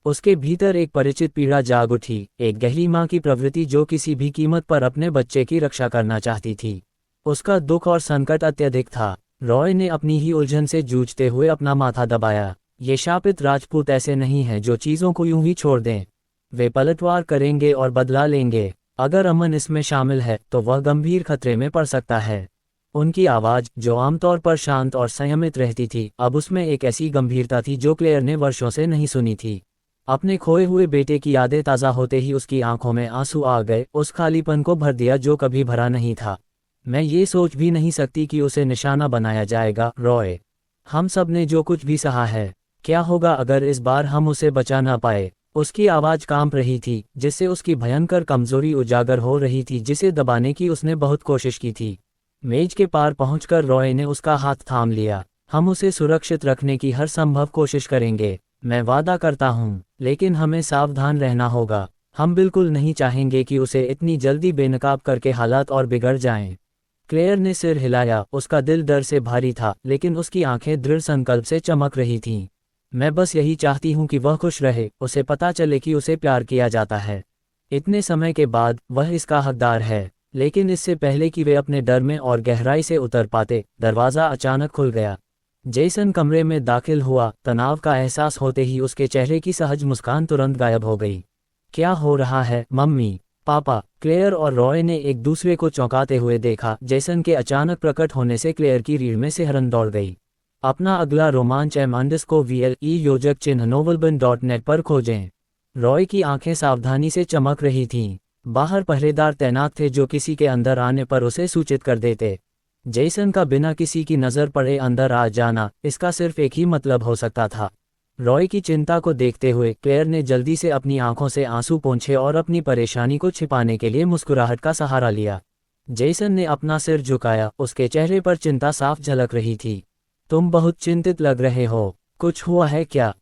उसके भीतर एक परिचित पीड़ा जाग उठी, एक गहरी माँ की प्रवृत्ति जो किसी भी कीमत पर अपने बच्चे की रक्षा करना चाहती थी। उसका दुख और संकट अत्यधिक था। रॉय ने अपनी ही उलझन से जूझते हुए अपना माथा दबाया। ये शापित राजपूत ऐसे नहीं हैं जो चीज़ों को यूं ही छोड़ दें। वे पलटवार करेंगे और बदला लेंगे। अगर अमन इसमें शामिल है तो वह गंभीर खतरे में पड़ सकता है। उनकी आवाज़, जो आमतौर पर शांत और संयमित रहती थी, अब उसमें एक ऐसी गंभीरता थी जो क्लेयर ने वर्षों से नहीं सुनी थी। अपने खोए हुए बेटे की यादें ताज़ा होते ही उसकी आंखों में आंसू आ गए, उस खालीपन को भर दिया जो कभी भरा नहीं था। मैं ये सोच भी नहीं सकती कि उसे निशाना बनाया जाएगा, रॉय। हम सब ने जो कुछ भी सहा है, क्या होगा अगर इस बार हम उसे बचा ना पाए? उसकी आवाज़ कांप रही थी, जिससे उसकी भयंकर कमजोरी उजागर हो रही थी, जिसे दबाने की उसने बहुत कोशिश की थी। मेज के पार पहुंचकर रॉय ने उसका हाथ थाम लिया। हम उसे सुरक्षित रखने की हर संभव कोशिश करेंगे, मैं वादा करता हूँ, लेकिन हमें सावधान रहना होगा। हम बिल्कुल नहीं चाहेंगे कि उसे इतनी जल्दी बेनकाब करके हालात और बिगड़ जाएं। क्लेयर ने सिर हिलाया, उसका दिल डर से भारी था, लेकिन उसकी आंखें दृढ़ संकल्प से चमक रही थीं। मैं बस यही चाहती हूँ कि वह खुश रहे, उसे पता चले कि उसे प्यार किया जाता है। इतने समय के बाद वह इसका हकदार है। लेकिन इससे पहले कि वे अपने डर में और गहराई से उतर पाते, दरवाज़ा अचानक खुल गया। जेसन कमरे में दाखिल हुआ। तनाव का एहसास होते ही उसके चेहरे की सहज मुस्कान तुरंत गायब हो गई। क्या हो रहा है मम्मी, पापा? क्लेयर और रॉय ने एक दूसरे को चौंकाते हुए देखा। जेसन के अचानक प्रकट होने से क्लेयर की रीढ़ में सिहरन दौड़ गई। अपना अगला रोमांच _VLE योजक चिन्ह novelbin.net पर खोजें। रॉय की आंखें सावधानी से चमक रही थीं। बाहर पहरेदार तैनात थे जो किसी के अंदर आने पर उसे सूचित कर देते। जेसन का बिना किसी की नज़र पड़े अंदर आ जाना, इसका सिर्फ एक ही मतलब हो सकता था। रॉय की चिंता को देखते हुए क्लेयर ने जल्दी से अपनी आंखों से आंसू पोंछे और अपनी परेशानी को छिपाने के लिए मुस्कुराहट का सहारा लिया। जेसन ने अपना सिर झुकाया, उसके चेहरे पर चिंता साफ झलक रही थी। तुम बहुत चिंतित लग रहे हो, कुछ हुआ है क्या?